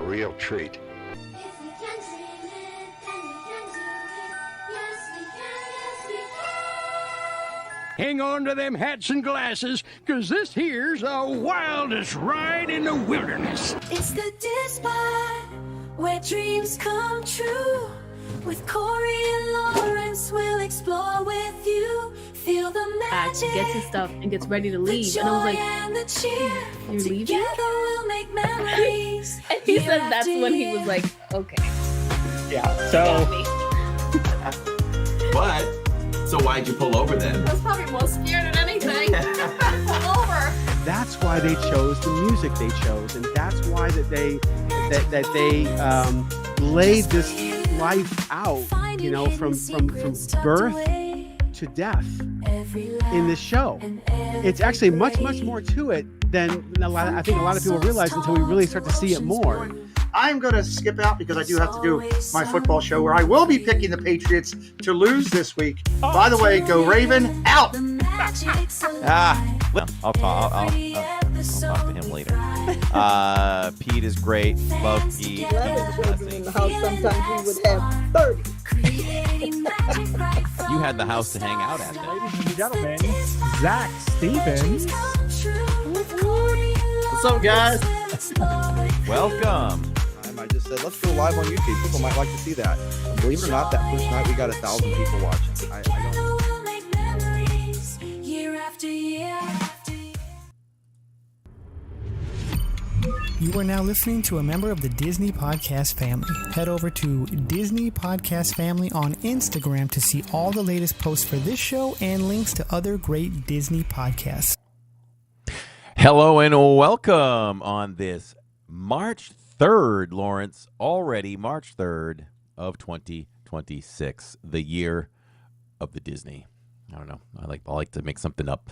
real treat. Hang on to them hats and glasses, 'cause this here's the wildest ride in the wilderness. It's the DIZPod, where dreams come true. With Corey and Lawrence, we'll explore with you. Feel the magic. Gets his stuff and gets ready to leave. The and I was like, and the cheer. "You're leaving?" Together we'll make memories. And he said that's when he was like, okay. Yeah, so... But, so why'd you pull over then? I was probably more scared than anything. Pull over. That's why they chose the music they chose, and that's why that they laid this life out, you know, from birth to death in this show. It's actually much more to it than I think a lot of people realize until we really start to see it more. I'm going to skip out because I do have to do my football show where I will be picking the Patriots to lose this week. By the way, go Raven, out! I'll talk to him later. Pete is great. Love Pete. In the house, sometimes we would have 30. You had the house to hang out at. Ladies and gentlemen, Zach Stevens. What's up, guys? Welcome. I just said, let's go live on YouTube. People might like to see that. And believe it or not, that first night we got 1,000 people watching. I don't... You are now listening to a member of the Disney Podcast family. Head over to Disney Podcast Family on Instagram to see all the latest posts for this show and links to other great Disney podcasts. Hello and welcome on this March 3rd, Lawrence. Already March 3rd of 2026, the year of the Disney. I don't know. I like to make something up.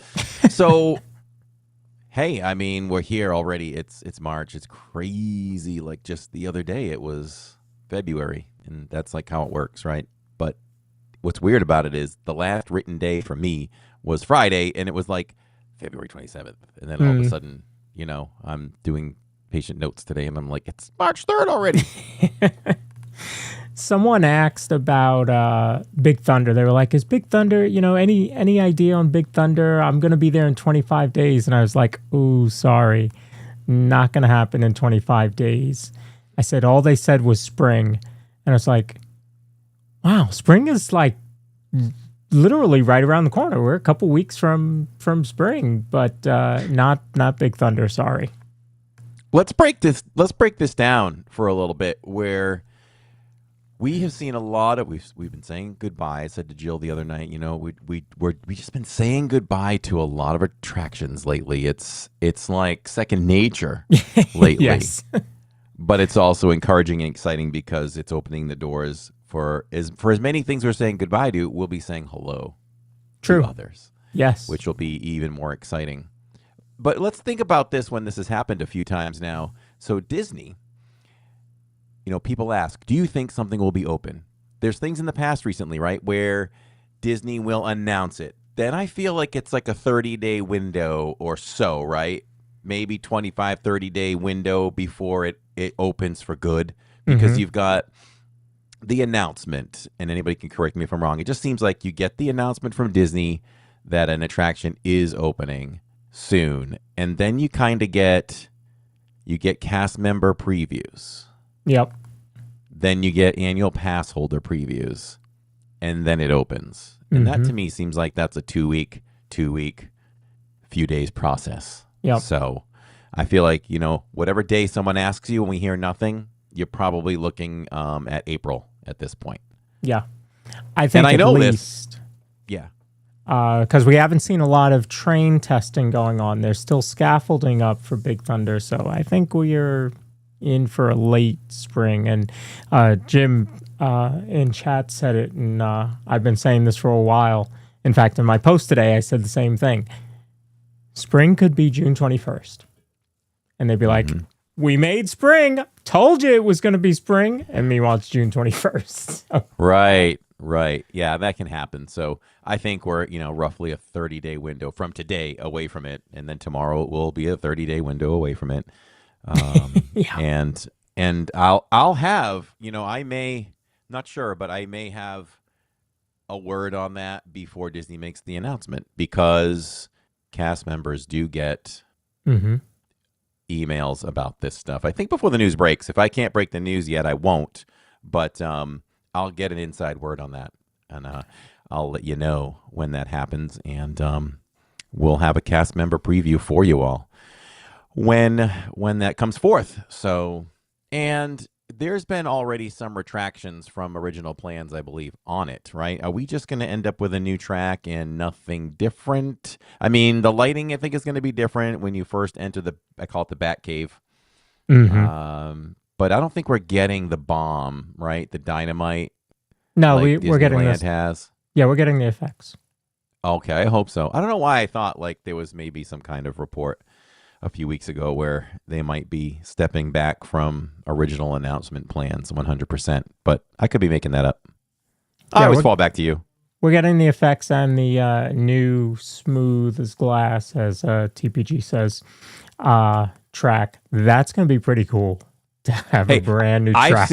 So, hey, I mean, we're here already. It's March. It's crazy. Like just the other day, it was February, and that's like how it works, right? But what's weird about it is the last written day for me was Friday, and it was like February 27th. And then all of a sudden, you know, I'm doing patient notes today, and I'm like, it's March 3rd already. Someone asked about Big Thunder. They were like, is Big Thunder, you know, any idea on Big Thunder? I'm going to be there in 25 days. And I was like, ooh, sorry. Not going to happen in 25 days. I said, all they said was spring. And I was like, wow, spring is like literally right around the corner. We're a couple weeks from spring, but not Big Thunder, sorry. Let's break this down for a little bit, where we have seen a lot of we've been saying goodbye. I said to Jill the other night, you know, we just been saying goodbye to a lot of attractions lately. It's like second nature lately. Yes. But it's also encouraging and exciting because it's opening the doors for as many things we're saying goodbye to, we'll be saying hello to others. Yes. Which will be even more exciting. But let's think about this when this has happened a few times now. So Disney, you know, people ask, do you think something will be open? There's things in the past recently, right, where Disney will announce it. Then I feel like it's like a 30-day window or so, right? Maybe 25, 30-day window before it opens for good, because you've got the announcement, and anybody can correct me if I'm wrong. It just seems like you get the announcement from Disney that an attraction is opening soon, and then you kind of get cast member previews. Yep. Then you get annual pass holder previews, and then it opens. And that to me seems like that's a two week, few days process. Yep. So I feel like, you know, whatever day someone asks you and we hear nothing, you're probably looking at April at this point. Yeah. I think I know at least. this. Yeah. Because we haven't seen a lot of train testing going on. There's still scaffolding up for Big Thunder. So I think we are in for a late spring. And Jim in chat said it, and I've been saying this for a while. In fact, in my post today, I said the same thing. Spring could be June 21st. And they'd be like, we made spring. Told you it was going to be spring. And meanwhile, it's June 21st. So. Right. Yeah, that can happen. So I think we're, you know, roughly a 30-day window from today away from it. And then tomorrow will be a 30-day window away from it. Yeah. And And I'll have, not sure, but I may have a word on that before Disney makes the announcement, because cast members do get emails about this stuff. I think before the news breaks. If I can't break the news yet, I won't. But I'll get an inside word on that, and I'll let you know when that happens. And we'll have a cast member preview for you all when that comes forth. So, and there's been already some retractions from original plans, I believe, on it, right? Are we just going to end up with a new track and nothing different? I mean, the lighting, I think, is going to be different when you first enter I call it the Bat Cave. But I don't think we're getting the bomb, right? The dynamite. No, like we're getting Disneyland this. Has. Yeah, we're getting the effects. Okay, I hope so. I don't know why I thought like there was maybe some kind of report a few weeks ago where they might be stepping back from original announcement plans 100%, but I could be making that up. I always fall back to you. We're getting the effects and the new smooth as glass, as TPG says, track. That's going to be pretty cool to have a brand new track.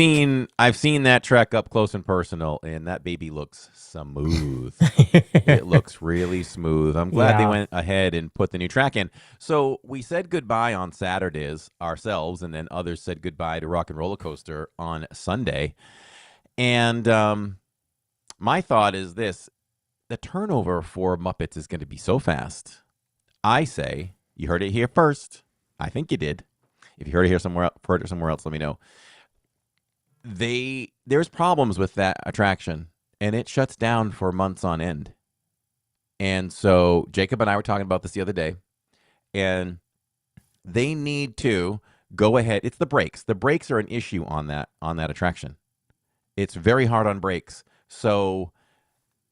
I've seen that track up close and personal, and that baby looks smooth. It looks really smooth. I'm glad they went ahead and put the new track in. So we said goodbye on Saturdays ourselves, and then others said goodbye to Rock and Roller Coaster on Sunday. And my thought is this: the turnover for Muppets is going to be so fast. I say, you heard it here first. I think you did. If you heard it somewhere else, let me know. There's problems with that attraction, and it shuts down for months on end. And so Jacob and I were talking about this the other day, and they need to go ahead. It's the brakes. The brakes are an issue on that attraction. It's very hard on brakes, so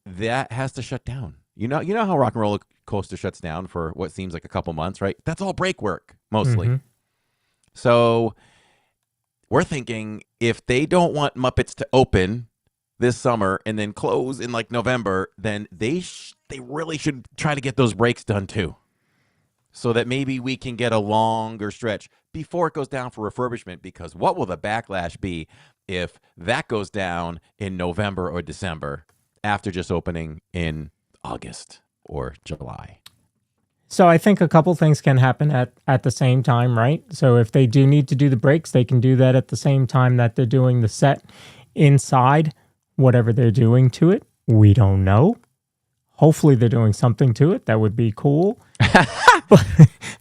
that has to shut down. You know how Rock and Roller Coaster shuts down for what seems like a couple months, right? That's all brake work mostly. So we're thinking if they don't want Muppets to open this summer and then close in like November, then they really should try to get those breaks done too, so that maybe we can get a longer stretch before it goes down for refurbishment. Because what will the backlash be if that goes down in November or December after just opening in August or July? So I think a couple things can happen at the same time, right? So if they do need to do the breaks, they can do that at the same time that they're doing the set inside, whatever they're doing to it. We don't know. Hopefully they're doing something to it. That would be cool.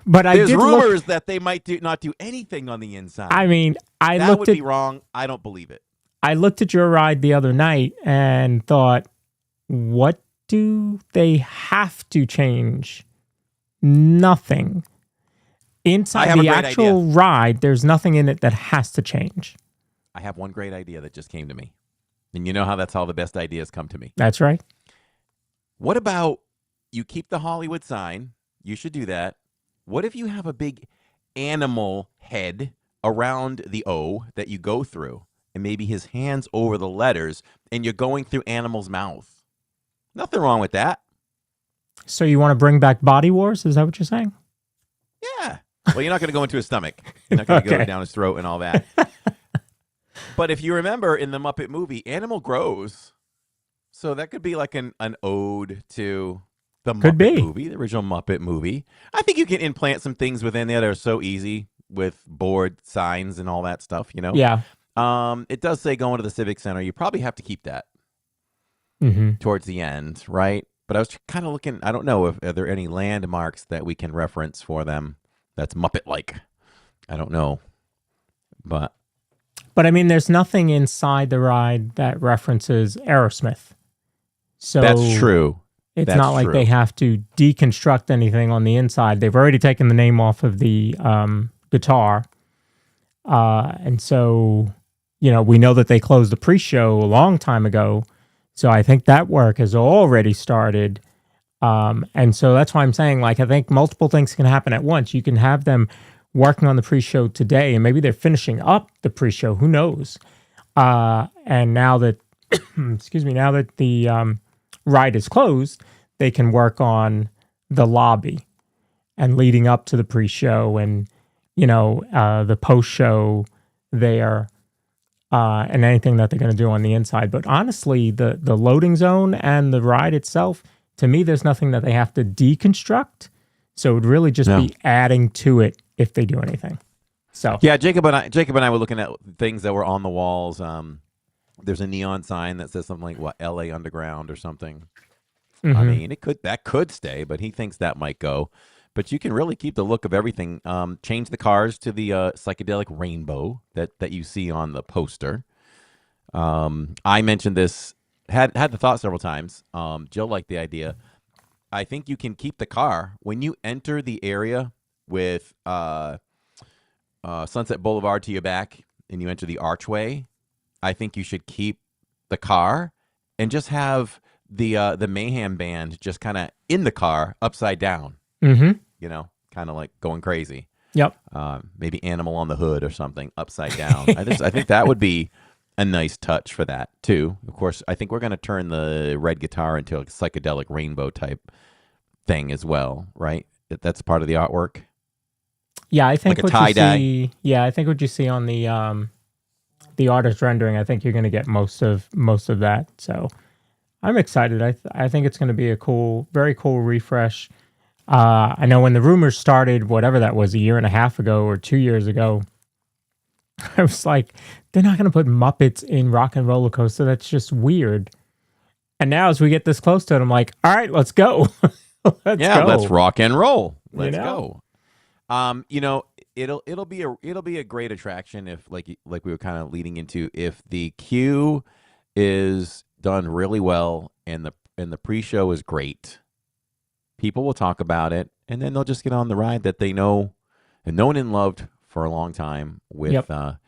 but there's rumors that they might not do anything on the inside. I mean, that would be wrong. I don't believe it. I looked at your ride the other night and thought, what do they have to change? Nothing. Inside the actual ride, there's nothing in it that has to change. I have one great idea that just came to me. And you know how that's how the best ideas come to me. That's right. What about you keep the Hollywood sign? You should do that. What if you have a big animal head around the O that you go through, and maybe his hands over the letters, and you're going through animal's mouth? Nothing wrong with that. So you want to bring back Body Wars? Is that what you're saying? Yeah. Well, you're not going to go into his stomach. You're not going to go down his throat and all that. But if you remember in the Muppet movie, animal grows. So that could be like an ode to the Muppet movie, the original Muppet movie. I think you can implant some things within there that are so easy with board signs and all that stuff, Yeah. It does say going to the Civic Center. You probably have to keep that towards the end, right? But I was kind of looking, I don't know if are there any landmarks that we can reference for them that's Muppet-like. I don't know. But I mean, there's nothing inside the ride that references Aerosmith. So that's true. It's not like they have to deconstruct anything on the inside. They've already taken the name off of the guitar. And so, we know that they closed the pre-show a long time ago. So I think that work has already started. And so that's why I'm saying, I think multiple things can happen at once. You can have them working on the pre-show today, and maybe they're finishing up the pre-show. Who knows? And now that, now that the ride is closed, they can work on the lobby and leading up to the pre-show and, the post-show there and anything that they're going to do on the inside. But honestly, the loading zone and the ride itself, to me, there's nothing that they have to deconstruct. So it would really just be adding to it if they do anything. So yeah, Jacob and I were looking at things that were on the walls. There's a neon sign that says something like LA Underground or something. I mean, that could stay, but he thinks that might go. But you can really keep the look of everything. Change the cars to the psychedelic rainbow that you see on the poster. I mentioned this, had the thought several times. Jill liked the idea. I think you can keep the car when you enter the area with Sunset Boulevard to your back and you enter the archway. I think you should keep the car and just have the Mayhem band just kind of in the car upside down. You know, kind of like going crazy. Yep. Maybe Animal on the Hood or something upside down. I think that would be a nice touch for that too. Of course, I think we're going to turn the red guitar into a psychedelic rainbow type thing as well, right? That's part of the artwork. Yeah, I think like a tie-dye. I think what you see on the artist rendering, I think you're going to get most of that. So I'm excited. I think it's going to be a very cool refresh. I know when the rumors started, whatever that was, a year and a half ago or 2 years ago, I was like, they're not going to put Muppets in Rock and Roller Coaster. That's just weird. And now as we get this close to it, I'm like, all right, let's go. Let's rock and roll. Let's go. You know, it'll be a great attraction if like we were kind of leading into, if the queue is done really well and the pre-show is great. People will talk about it, and then they'll just get on the ride that they know and known and loved for a long time. With what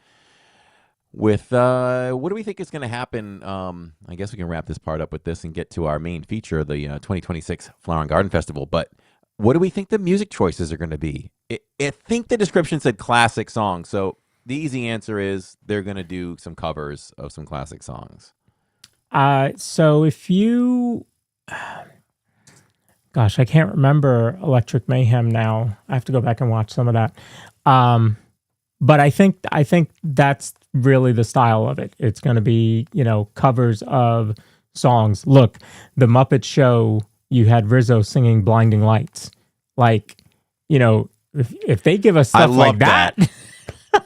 do we think is going to happen? I guess we can wrap this part up with this and get to our main feature, the 2026 Flower and Garden Festival. But what do we think the music choices are going to be? I think the description said classic songs, so the easy answer is they're going to do some covers of some classic songs. So if you... Gosh, I can't remember Electric Mayhem now. I have to go back and watch some of that. But I think that's really the style of it. It's going to be, covers of songs. Look, the Muppet Show, you had Rizzo singing Blinding Lights. Like, if they give us stuff like that.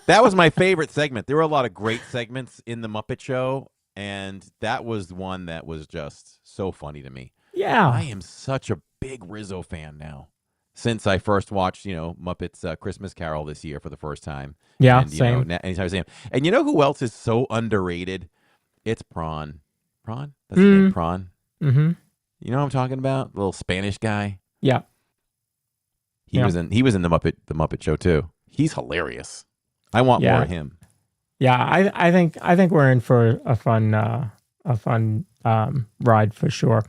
That was my favorite segment. There were a lot of great segments in the Muppet Show, and that was one that was just so funny to me. Yeah. I am such a big Rizzo fan now. Since I first watched, Muppets Christmas Carol this year for the first time. Yeah, and, same. Anytime I see him. And you know who else is so underrated? It's Prawn. Prawn? That's his name, Prawn. Mm-hmm. You know what I'm talking about? The little Spanish guy. Yeah. He was in the Muppet Show too. He's hilarious. I want more of him. Yeah, I think we're in for a fun ride for sure.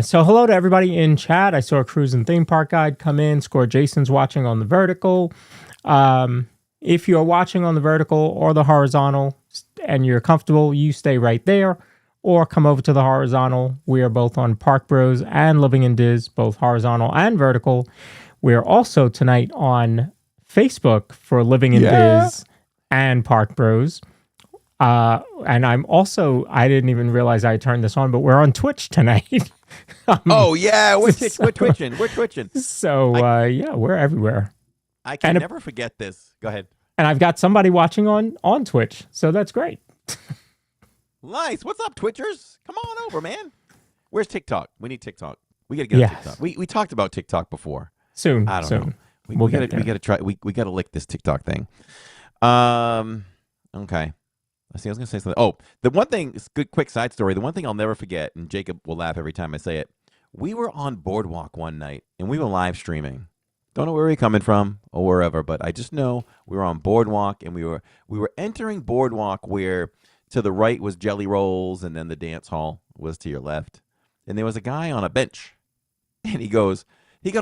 So hello to everybody in chat. I saw a cruise and theme park guide come in. Score Jason's watching on the vertical. If you're watching on the vertical or the horizontal and you're comfortable, you stay right there or come over to the horizontal. We are both on Park Bros and Living in Diz, both horizontal and vertical. We're also tonight on Facebook for Living in Diz and Park Bros. And I didn't even realize I turned this on, but we're on Twitch tonight. We're twitching. We're twitching. So, we're everywhere. I can never forget this. Go ahead. And I've got somebody watching on Twitch, so that's great. Nice. What's up, Twitchers? Come on over, man. Where's TikTok? We need TikTok. We got to get on TikTok. We talked about TikTok before. Soon. I don't know. We got to try. We got to lick this TikTok thing. Okay. Let's see. I was going to say something. Oh, the one thing, quick side story. The one thing I'll never forget, and Jacob will laugh every time I say it. We were on Boardwalk one night, and we were live streaming. Don't know where we're coming from or wherever, but I just know we were on Boardwalk, and we were entering Boardwalk where to the right was Jelly Rolls, and then the dance hall was to your left. And there was a guy on a bench, and he got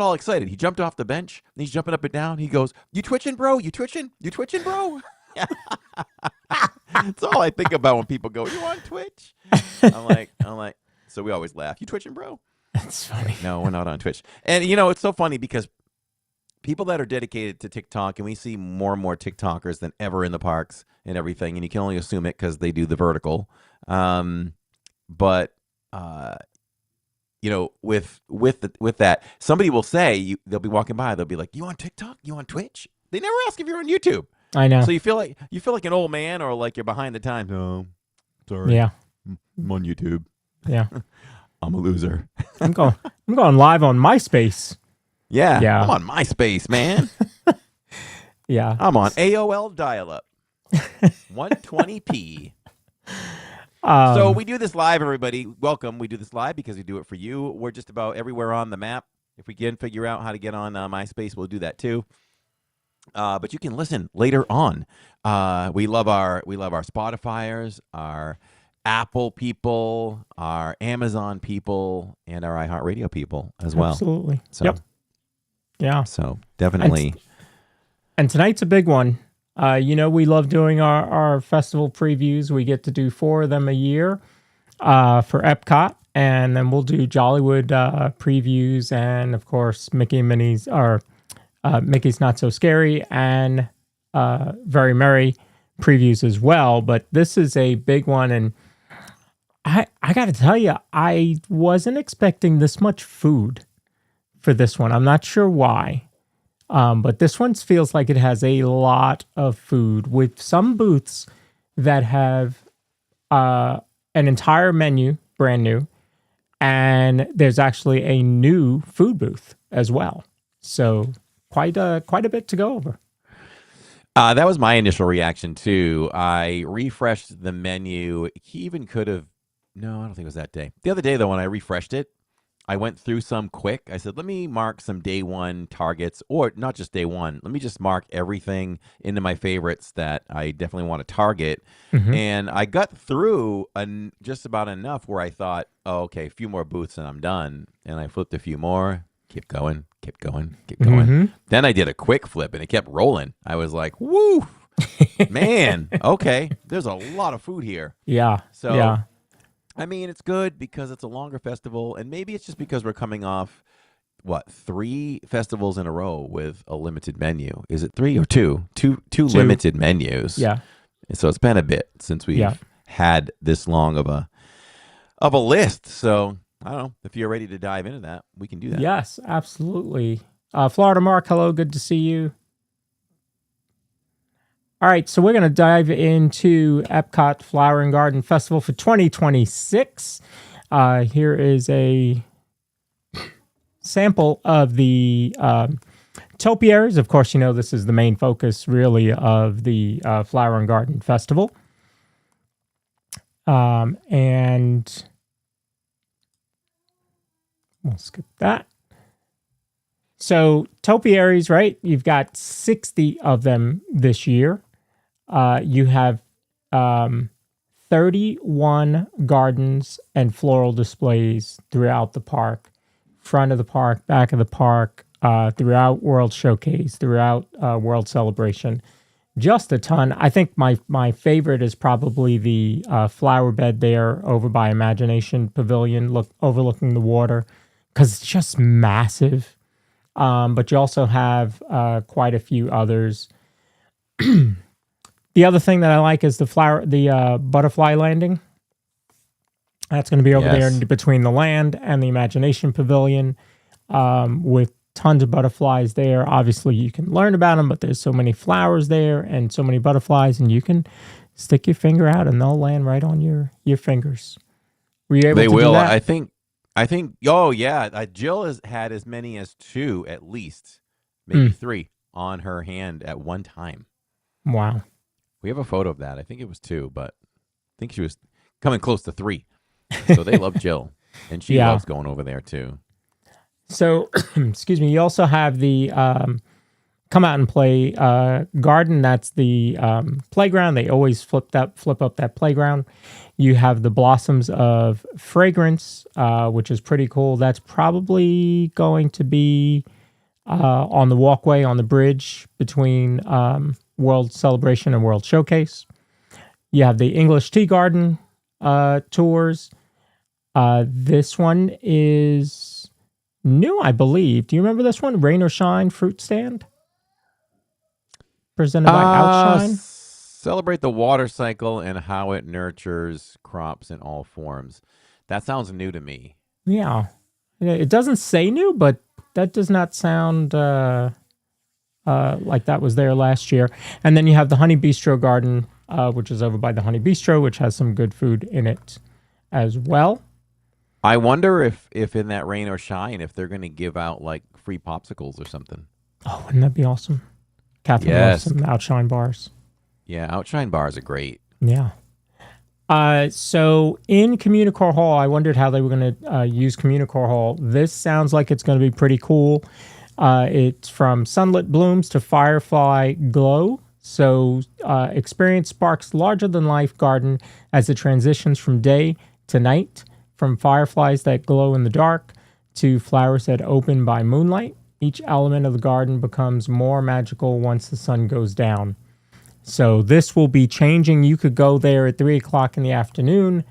all excited. He jumped off the bench, and he's jumping up and down. He goes, "You twitching, bro? You twitching? You twitching, bro?" That's all I think about when people go, "You on Twitch?" I'm like, so we always laugh. "You twitching, bro?" That's funny. No, we're not on Twitch. And it's so funny because people that are dedicated to TikTok, and we see more and more TikTokers than ever in the parks and everything, and you can only assume it because they do the vertical. But with that, somebody will say they'll be walking by, they'll be like, "You on TikTok? You on Twitch?" They never ask if you're on YouTube. I know. So you feel like an old man, or like you're behind the times. No, sorry. Yeah. I'm on YouTube. Yeah. I'm a loser. I'm going live on MySpace. Yeah. Yeah. I'm on MySpace, man. Yeah. I'm on AOL dial-up. 120p. So we do this live, everybody. Welcome. We do this live because we do it for you. We're just about everywhere on the map. If we can figure out how to get on MySpace, we'll do that too. But you can listen later on. We love our Spotifyers, our Apple people, our Amazon people, and our iHeartRadio people as well. Absolutely. So, yep. Yeah. So definitely. And tonight's a big one. We love doing our festival previews. We get to do 4 of them a year for EPCOT, and then we'll do Jollywood previews, and of course Mickey and Minnie's, or Mickey's Not So Scary, and Very Merry previews as well. But this is a big one, and I got to tell you, I wasn't expecting this much food for this one. I'm not sure why. But this one feels like it has a lot of food, with some booths that have an entire menu, brand new, and there's actually a new food booth as well. So quite a bit to go over. That was my initial reaction too. I refreshed the menu. He even could have. No, I don't think it was that day. The other day though, when I refreshed it, I went through some quick. I said, let me mark some day one targets, or not just day one. Let me just mark everything into my favorites that I definitely want to target. Mm-hmm. And I got through just about enough where I thought, oh, okay, a few more booths and I'm done. And I flipped a few more, keep going. Mm-hmm. Then I did a quick flip and it kept rolling. I was like, woo, man, okay, there's a lot of food here. Yeah. So, yeah. I mean, it's good because it's a longer festival, and maybe it's just because we're coming off, 3 festivals in a row with a limited menu. Is it 3 or 2? Two limited menus. Yeah. So it's been a bit since we've had this long of a list. So I don't know if you're ready to dive into that, we can do that. Yes, absolutely. Florida Mark, hello, good to see you. All right, so we're going to dive into EPCOT Flower and Garden Festival for 2026. Here is a sample of the topiaries. Of course, this is the main focus, really, of the Flower and Garden Festival. And we'll skip that. So topiaries, right? You've got 60 of them this year. You have 31 gardens and floral displays throughout the park, front of the park, back of the park, throughout World Showcase, throughout World Celebration. Just a ton. I think my favorite is probably the flower bed there over by Imagination Pavilion, overlooking the water, because it's just massive. But you also have quite a few others. The other thing that I like is the butterfly landing. That's going to be over there between the land and the Imagination Pavilion, with tons of butterflies there. Obviously, you can learn about them, but there's so many flowers there and so many butterflies, and you can stick your finger out and they'll land right on your fingers. Were you able to do that? I think. Oh yeah, Jill has had as many as 2, at least, maybe 3 on her hand at one time. Wow. We have a photo of that. I think it was 2, but I think she was coming close to 3. So they love Jill, and she loves going over there too. So, excuse me. You also have the come out and play garden. That's the playground. They always flip up that playground. You have the Blossoms of Fragrance, which is pretty cool. That's probably going to be on the walkway on the bridge between World Celebration and World Showcase. You have the English Tea Garden tours. This one is New, I believe. Do you remember this one? Rain or Shine fruit stand? Presented by Outshine. Celebrate the water cycle and how it nurtures crops in all forms. That sounds new to me. Yeah. It doesn't say new, but that does not sound like that was there last year. And then you have the Honey Bistro Garden, which is over by the Honey Bistro, which has some good food in it as well. I wonder if in that Rain or Shine, if they're going to give out like free popsicles or something. Oh, wouldn't that be awesome? Catherine loves some Outshine bars. Yeah, Outshine bars are great. Yeah. So in Communicore Hall, I wondered how they were going to use Communicore Hall. This sounds like it's going to be pretty cool. It's from sunlit blooms to firefly glow. So experience Spark's larger-than-life garden as it transitions from day to night, from fireflies that glow in the dark to flowers that open by moonlight. Each element of the garden becomes more magical once the sun goes down. So this will be changing. You could go there at 3 o'clock in the afternoon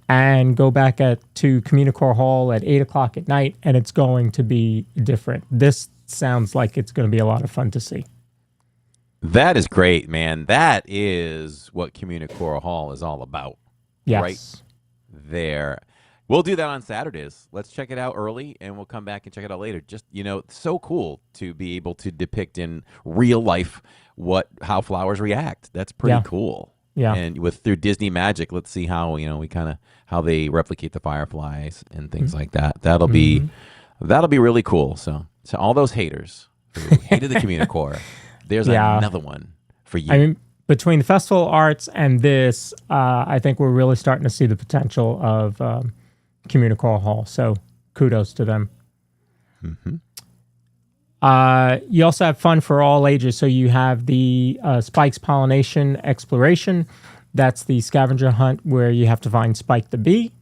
and go back to Communicore Hall at 8 o'clock at night, and it's going to be different. This sounds like it's going to be a lot of fun to see. That is great, man. That is what Communicore Hall is all about. Yes. Right there. We'll do that on Saturdays. Let's check it out early, and we'll come back and check it out later. Just, it's so cool to be able to depict in real life how flowers react. That's pretty cool. Yeah. And through Disney Magic, let's see how, how they replicate the fireflies and things like that. That'll be really cool. So all those haters who hated the Communicore, there's another one for you. I mean, between the festival arts and this, I think we're really starting to see the potential of Communicore Hall. So kudos to them. Mm-hmm. You also have fun for all ages. So you have the Spike's Pollination Exploration. That's the scavenger hunt where you have to find Spike the bee,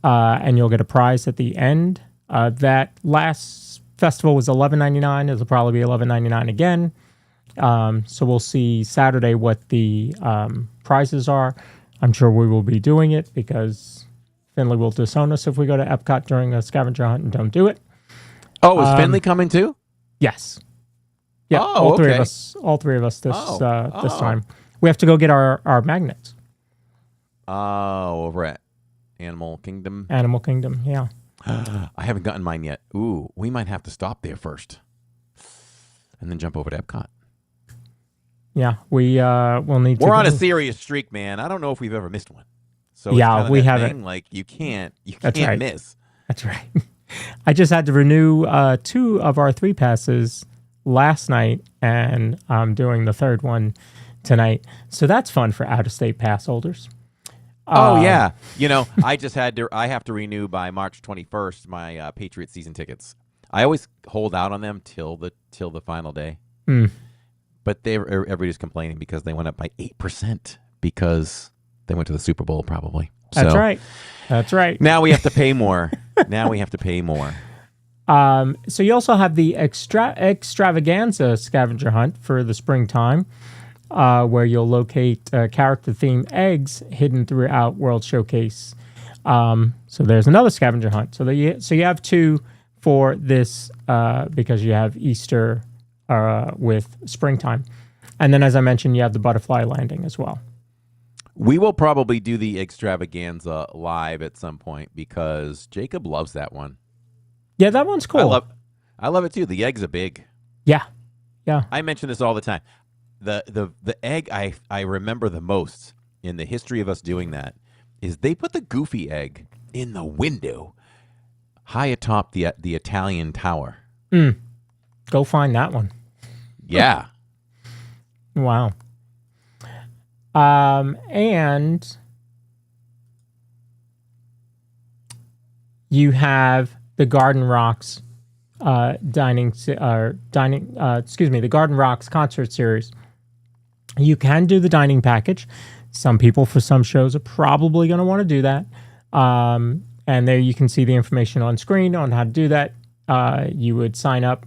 and you'll get a prize at the end. That last festival was $11.99. It'll probably be $11.99 again. So we'll see Saturday what the prizes are. I'm sure we will be doing it because Finley will disown us if we go to EPCOT during a scavenger hunt and don't do it. Oh, is Finley coming too? Yes. Yeah, all three of us. All three of us this time. We have to go get our magnets. Oh, over at Animal Kingdom. Animal Kingdom, yeah. I haven't gotten mine yet. Ooh, we might have to stop there first, and then jump over to EPCOT. Yeah, we'll need. We're on a serious streak, man. I don't know if we've ever missed one. So yeah, we haven't. Like you can't right. miss. That's right. I just had to renew 2 of our 3 passes last night, and I'm doing the 3rd one tonight. So that's fun for out-of-state pass holders. Oh yeah, I have to renew by March 21st my Patriots season tickets. I always hold out on them till the final day. But everybody's complaining because they went up by 8% because they went to the Super Bowl probably. That's right. That's right. Now we have to pay more. So you also have the extravaganza scavenger hunt for the springtime, where you'll locate character-themed eggs hidden throughout World Showcase. So there's another scavenger hunt. So you have 2 for this because you have Easter with springtime. And then, as I mentioned, you have the butterfly landing as well. We will probably do the extravaganza live at some point because Jacob loves that one. Yeah, that one's cool. I love it too. The eggs are big. Yeah. I mention this all the time. The egg I remember the most in the history of us doing that is they put the Goofy egg in the window high atop the Italian tower. Go find that one. Yeah. Wow. And you have the Garden Rocks the Garden Rocks concert series. You can do the dining package. Some people for some shows are probably going to want to do that. And there you can see the information on screen on how to do that. You would sign up,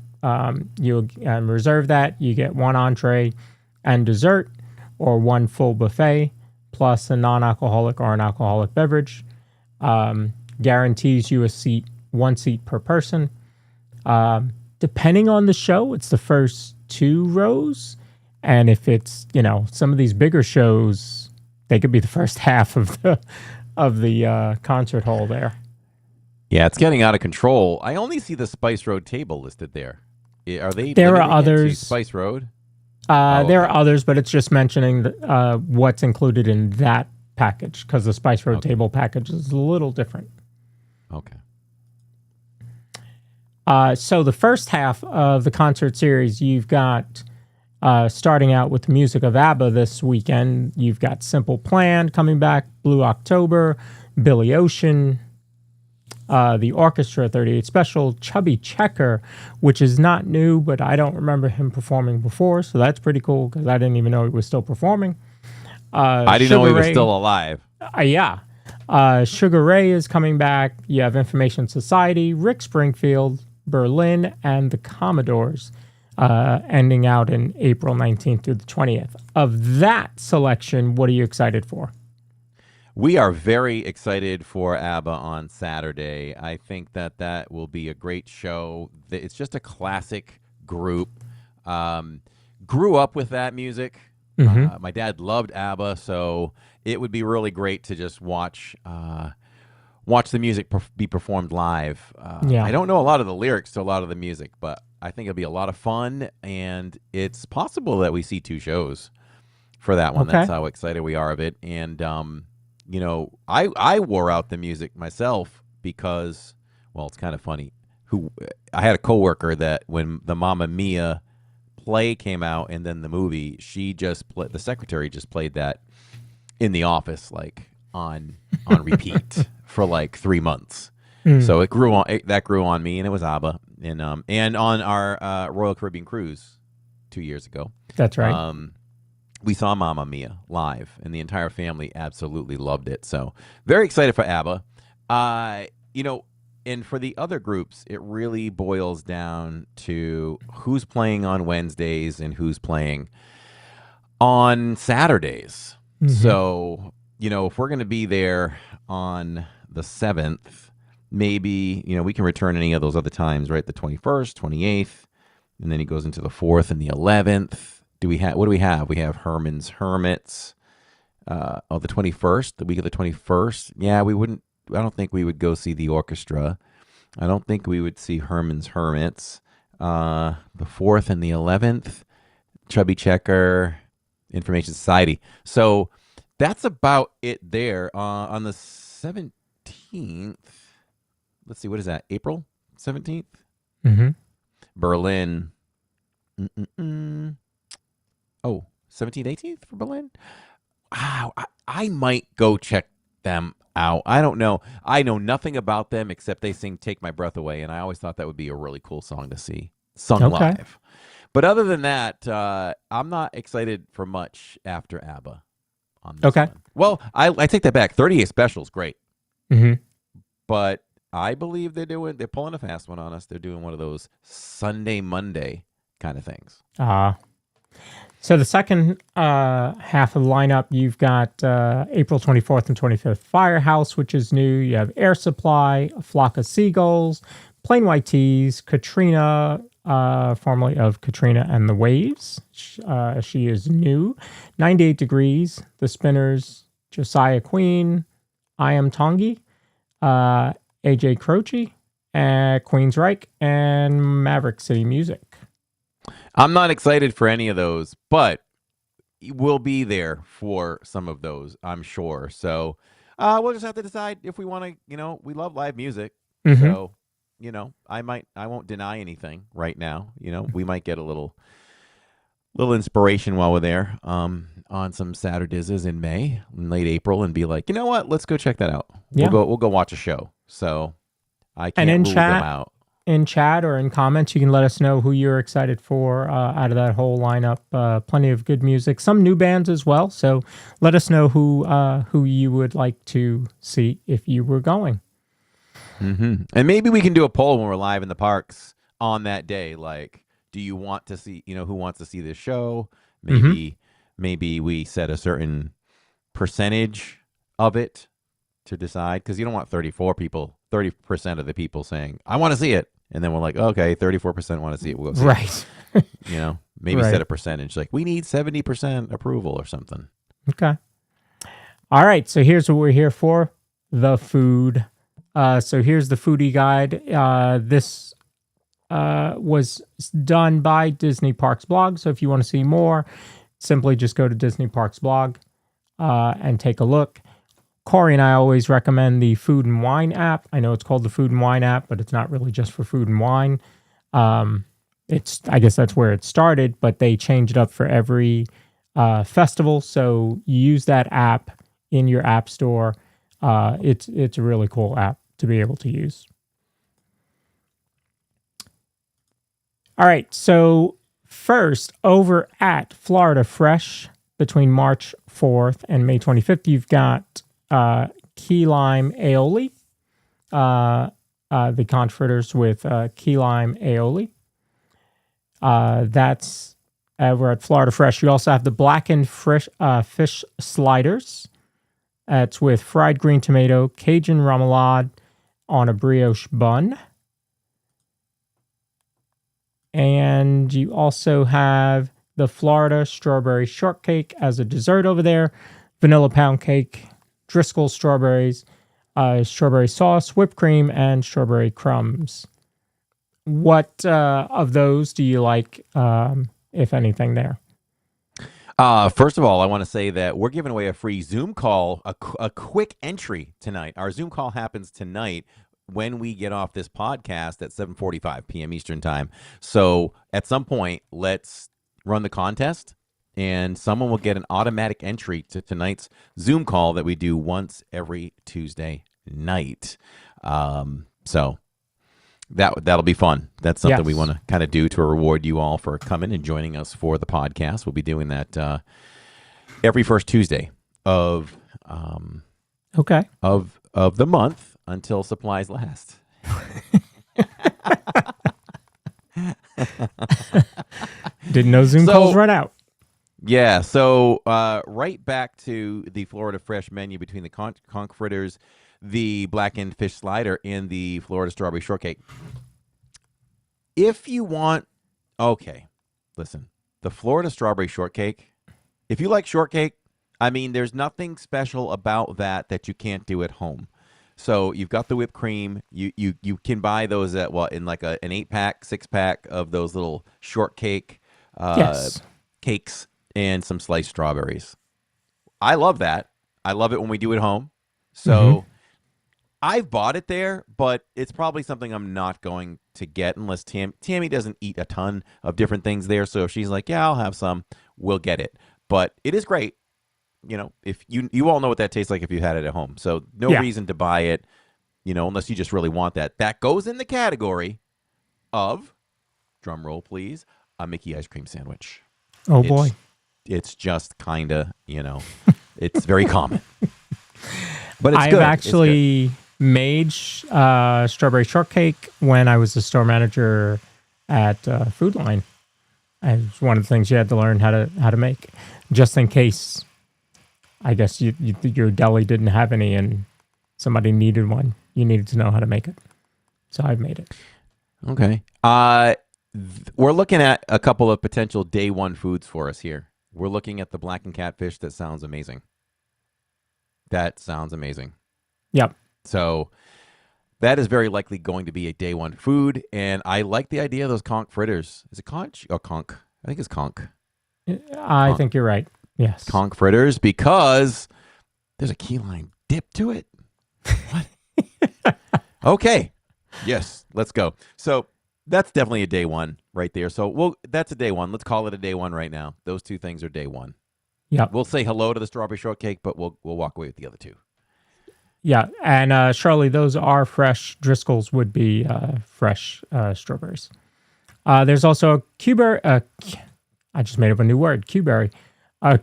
you would reserve that. You get 1 entree and dessert, or 1 full buffet, plus a non-alcoholic or an alcoholic beverage. Guarantees you a seat, 1 seat per person. Depending on the show, it's the first 2 rows. And if it's, some of these bigger shows, they could be the first half of the concert hall there. Yeah, it's getting out of control. I only see the Spice Road table listed there. Are they? There are limiting it to others. Spice Road. There are others, but it's just mentioning what's included in that package because the Spice Road table package is a little different. Okay. So the first half of the concert series, you've got starting out with the music of ABBA this weekend. You've got Simple Plan coming back, Blue October, Billy Ocean, the Orchestra 38 Special, Chubby Checker, which is not new, but I don't remember him performing before, so that's pretty cool because I didn't even know he was still performing. I didn't know he was still alive. Yeah. Sugar Ray is coming back. You have Information Society, Rick Springfield, Berlin, and the Commodores, ending out in April 19th through the 20th. Of that selection, what are you excited for? We are very excited for ABBA on Saturday. I think that will be a great show. It's just a classic group. Grew up with that music. Mm-hmm. My dad loved ABBA, so it would be really great to just watch the music be performed live. I don't know a lot of the lyrics to a lot of the music, but I think it'll be a lot of fun, and it's possible that we see 2 shows for that one. Okay. That's how excited we are of it. And I wore out the music myself because, well, it's kind of funny. I had a coworker that when the Mamma Mia play came out and then the movie, the secretary just played that in the office like on repeat for like 3 months. So it grew on me, and it was ABBA, and on our Royal Caribbean cruise 2 years ago. That's right. We saw Mamma Mia live, and the entire family absolutely loved it. So very excited for ABBA. And for the other groups, it really boils down to who's playing on Wednesdays and who's playing on Saturdays. Mm-hmm. So, if we're going to be there on the 7th, maybe, we can return any of those other times, right? The 21st, 28th, and then he goes into the 4th and the 11th. What do we have? We have Herman's Hermits. The 21st, the week of the 21st. Yeah, I don't think we would go see the orchestra. I don't think we would see Herman's Hermits. The 4th and the 11th, Chubby Checker, Information Society. So that's about it there. On the 17th, let's see, what is that? April 17th? Mm-hmm. Berlin. 17th, 18th for Berlin? Wow, I might go check them out. I don't know. I know nothing about them except they sing Take My Breath Away, and I always thought that would be a really cool song to see sung live. But other than that, I'm not excited for much after ABBA on this one. Well, I take that back. 38 Special is great. Mm-hmm. But I believe they're pulling a fast one on us. They're doing one of those Sunday, Monday kind of things. So the second half of the lineup, you've got April 24th and 25th, Firehouse, which is new. You have Air Supply, A Flock of Seagulls, Plain White Tees, Katrina, formerly of Katrina and the Waves. She is new. 98 Degrees, The Spinners, Josiah Queen, I Am Tongi, AJ Croce, Queensryche, and Maverick City Music. I'm not excited for any of those, but we'll be there for some of those, I'm sure. So we'll just have to decide if we want to, we love live music. Mm-hmm. So, I won't deny anything right now. We might get a little inspiration while we're there on some Saturdays in May, in late April, and be like, you know what, let's go check that out. Yeah. We'll go watch a show. So I can't rule them out. In chat or in comments, you can let us know who you're excited for out of that whole lineup. Plenty of good music, some new bands as well. So let us know who you would like to see if you were going. Mm-hmm. And maybe we can do a poll when we're live in the parks on that day. Like, do you want to see, who wants to see this show? Maybe we set a certain percentage of it to decide, because you don't want 30% of the people saying, I want to see it. And then we're like, okay, 34% want to see it. We'll go see Right. it. Maybe Right. set a percentage. Like, we need 70% approval or something. Okay. All right. So here's what we're here for: the food. So here's the foodie guide. This was done by Disney Parks blog. So if you want to see more, simply just go to Disney Parks blog and take a look. Corey and I always recommend the Food and Wine app. I know it's called the Food and Wine app, but it's not really just for food and wine. I guess that's where it started, but they changed it up for every festival. So you use that app in your app store. It's a really cool app to be able to use. All right, so first, over at Florida Fresh, between March 4th and May 25th, you've got key lime aioli, the conch fritters with key lime aioli. That's over at Florida Fresh. You also have the blackened fish sliders. It's with fried green tomato, Cajun remoulade on a brioche bun. And you also have the Florida strawberry shortcake as a dessert over there, vanilla pound cake, Driscoll strawberries, strawberry sauce, whipped cream, and strawberry crumbs. What of those do you like, if anything, there? First of all, I want to say that we're giving away a free Zoom call, a quick entry tonight. Our Zoom call happens tonight when we get off this podcast at 7:45 p.m. Eastern time. So at some point, let's run the contest, and someone will get an automatic entry to tonight's Zoom call that we do once every Tuesday night. So that'll be fun. That's something we want to kind of do to reward you all for coming and joining us for the podcast. We'll be doing that every first Tuesday of the month until supplies last. Didn't know Zoom calls run out. Yeah, so right back to the Florida Fresh menu between the conch fritters, the blackened fish slider, and the Florida strawberry shortcake. If you want, listen, the Florida strawberry shortcake, if you like shortcake, I mean, there's nothing special about that you can't do at home. So you've got the whipped cream. You can buy those at in like an 8-pack, 6-pack of those little shortcake cakes and some sliced strawberries. I love that. I love it when we do it at home. So I've bought it there, but it's probably something I'm not going to get unless Tammy doesn't eat a ton of different things there. So if she's like, yeah, I'll have some, we'll get it. But it is great. If you all know what that tastes like if you had it at home. So no reason to buy it, unless you just really want that. That goes in the category of, drum roll please, a Mickey ice cream sandwich. Oh boy. It's just kind of, it's very common. But it's I've good. actually made strawberry shortcake when I was the store manager at Food Line. It's one of the things you had to learn how to make, just in case. I guess your deli didn't have any and somebody needed one. You needed to know how to make it. So I've made it. Okay. We're looking at a couple of potential day one foods for us here. We're looking at the blackened catfish. That sounds amazing. Yep. So that is very likely going to be a day one food. And I like the idea of those conch fritters. Is it conch or conch? I think it's conch. I think you're right. Yes. Conch fritters, because there's a key lime dip to it. What? Okay. Yes, let's go. So that's definitely a day one right there. So that's a day one. Let's call it a day one right now. Those two things are day one. Yeah. We'll say hello to the strawberry shortcake, but we'll walk away with the other two. Yeah. And Charlie, those are fresh. Driscoll's would be fresh strawberries. There's also a cucumber. I just made up a new word. Cuberry.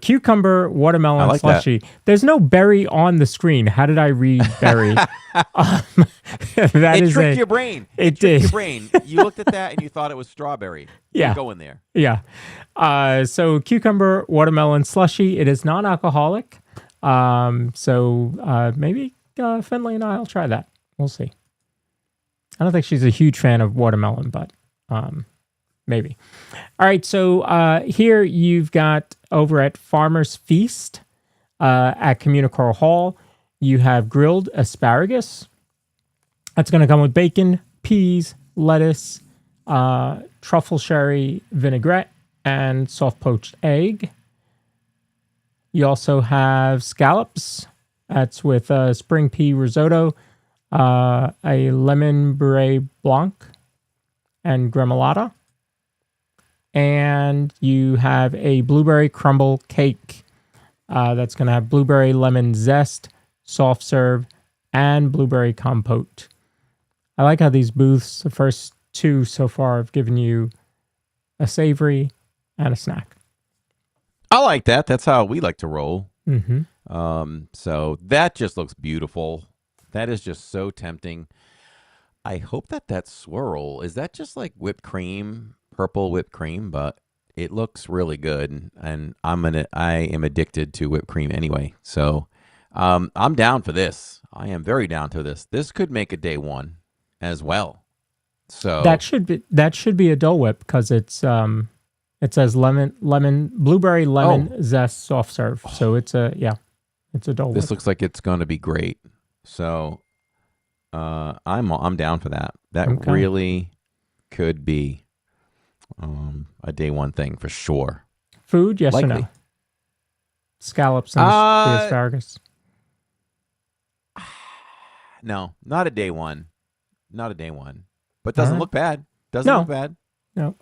Cucumber watermelon slushy. That. There's no berry on the screen. How did I read berry? It tricked your brain. It did. Your brain. You looked at that and you thought it was strawberry. Yeah. You're going there. Yeah. So cucumber watermelon slushy. It is non-alcoholic. So maybe Finley and I will try that. We'll see. I don't think she's a huge fan of watermelon, but maybe. All right, so here you've got over at Farmer's Feast at Communicore Hall, you have grilled asparagus. That's going to come with bacon, peas, lettuce, truffle sherry vinaigrette, and soft poached egg. You also have scallops. That's with spring pea risotto, a lemon beret blanc, and gremolata. And you have a blueberry crumble cake. That's going to have blueberry lemon zest, soft serve, and blueberry compote. I like how these booths, the first two so far, have given you a savory and a snack. I like that. That's how we like to roll. Mm-hmm. So that just looks beautiful. That is just so tempting. I hope that swirl, is that just like whipped cream, purple whipped cream? But it looks really good, and I am addicted to whipped cream anyway. So I'm down for this. I am very down to this. This could make a day one as well. So that should be a Dole Whip because it's it says blueberry lemon zest soft serve. So it's a Dole Whip. This looks like it's going to be great. So I'm down for that. That really could be a day one thing for sure. Food, yes Likely. or no? Scallops and the asparagus. No, not a day one. Not a day one. But doesn't look bad. Doesn't look bad. No.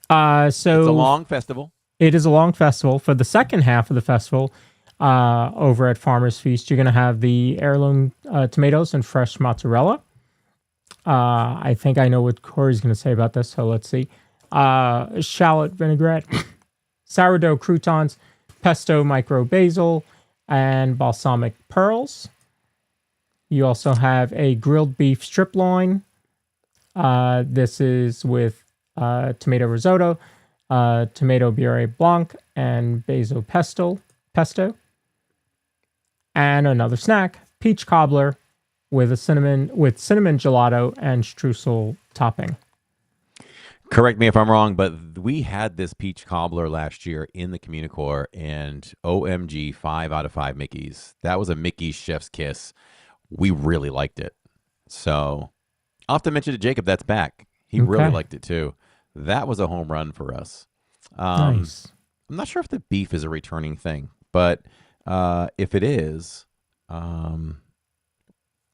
it's So a long festival. It is a long festival. For the second half of the festival, over at Farmer's Feast, you're going to have the heirloom tomatoes and fresh mozzarella. I think I know what Corey's going to say about this, so let's see. Shallot vinaigrette, sourdough croutons, pesto micro basil, and balsamic pearls. You also have a grilled beef strip loin. This is with tomato risotto, tomato puree blanc, and basil pesto. And another snack, peach cobbler with cinnamon gelato and streusel topping. Correct me if I'm wrong, but we had this peach cobbler last year in the Communicore, and OMG, 5 out of 5 Mickeys. That was a Mickey's chef's kiss. We really liked it. So I'll have to mention to Jacob that's back. He really liked it too. That was a home run for us. Nice. I'm not sure if the beef is a returning thing, but if it is,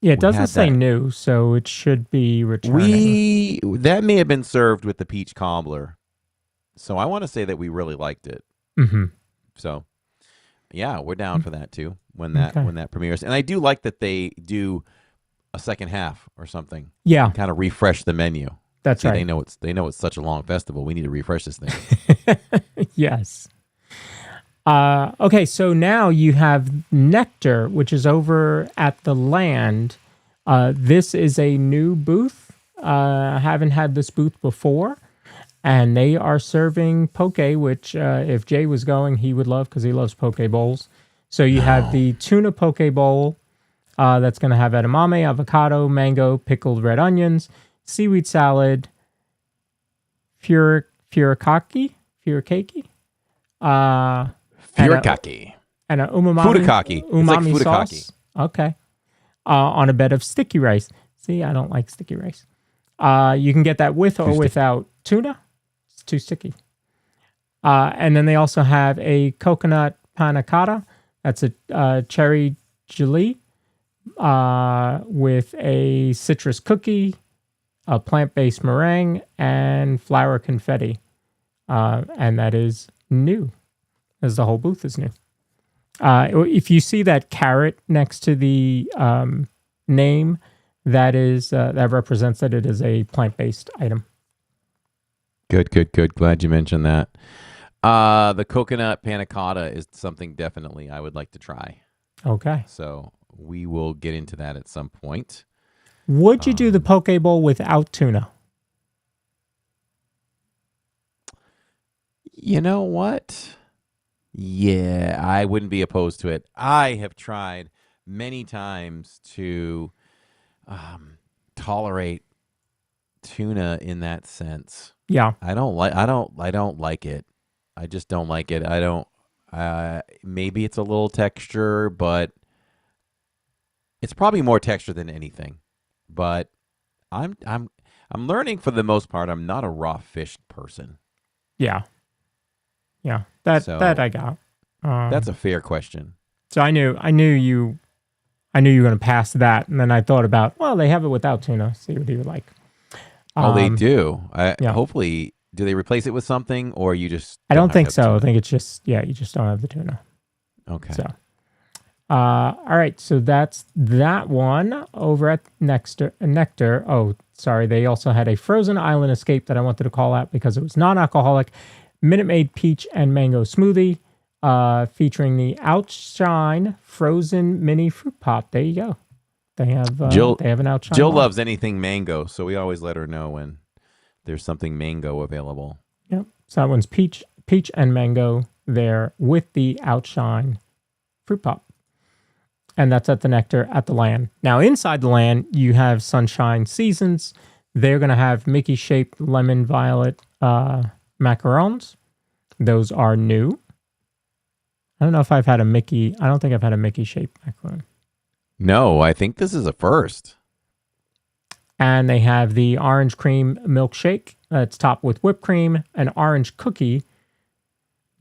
it doesn't say new, so it should be returning. That may have been served with the peach cobbler, so I want to say that we really liked it. Mm-hmm. So, yeah, we're down for that too when that premieres, and I do like that they do a second half or something. Yeah, kind of refresh the menu. That's right. They know it's such a long festival. We need to refresh this thing. Yes. Okay, so now you have Nectar, which is over at the Land. This is a new booth. I haven't had this booth before. And they are serving poke, which if Jay was going, he would love because he loves poke bowls. So you have the tuna poke bowl that's going to have edamame, avocado, mango, pickled red onions, seaweed salad, furikake, Furikake. And a umami It's like sauce. Okay. On a bed of sticky rice. See, I don't like sticky rice. You can get that with or without tuna. It's too sticky. And then they also have a coconut panna cotta. That's a cherry gelée with a citrus cookie, a plant-based meringue, and flour confetti. And that is new, as the whole booth is new. If you see that carrot next to the name, that represents that it is a plant-based item. Good. Glad you mentioned that. The coconut panna cotta is something definitely I would like to try. Okay. So we will get into that at some point. Would you do the poke bowl without tuna? You know what? Yeah, I wouldn't be opposed to it. I have tried many times to tolerate tuna in that sense. Yeah. I don't like it. I just don't like it. I don't. Maybe it's a little texture, but it's probably more texture than anything. But I'm learning for the most part. I'm not a raw fish person. Yeah. That I got. That's a fair question. So I knew you were going to pass that, and then I thought about, well, they have it without tuna. See what you would like. Oh, they do. Yeah. Hopefully, do they replace it with something, or you just? I don't think have so. tuna? I think it's just you just don't have the tuna. Okay. So, all right. So that's that one over at Nectar. Oh, sorry. They also had a Frozen Island Escape that I wanted to call out because it was non-alcoholic Minute Maid peach and mango smoothie, featuring the Outshine frozen mini fruit pop. There you go. They have they have an Outshine. Jill bar. loves anything mango, so we always let her know when there's something mango available. Yep. So that one's peach and mango there with the Outshine fruit pop. And that's at the Nectar at the Land. Now, inside the Land, you have Sunshine Seasons. They're going to have Mickey-shaped lemon violet macarons. Those are new. I don't know if I've had a Mickey. I don't think I've had a Mickey-shaped macaron. No, I think this is a first. And they have the orange cream milkshake that's topped with whipped cream, an orange cookie.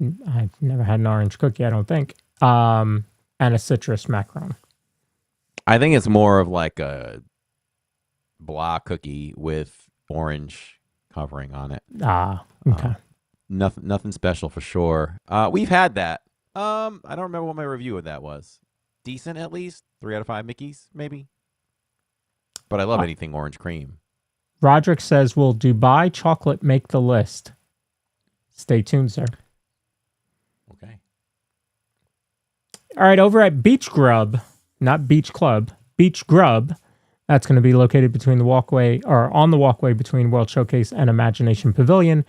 I've never had an orange cookie, I don't think. And a citrus macaron. I think it's more of like a blah cookie with orange covering on it. Okay. Nothing special for sure. We've had that. I don't remember what my review of that was. Decent at least. 3 out of 5 Mickeys, maybe. But I love anything orange cream. Roderick says, will Dubai chocolate make the list? Stay tuned, sir. Okay. All right, over at Beach Grub, not Beach Club, Beach Grub, that's going to be located between the walkway, or on the walkway between World Showcase and Imagination Pavilion.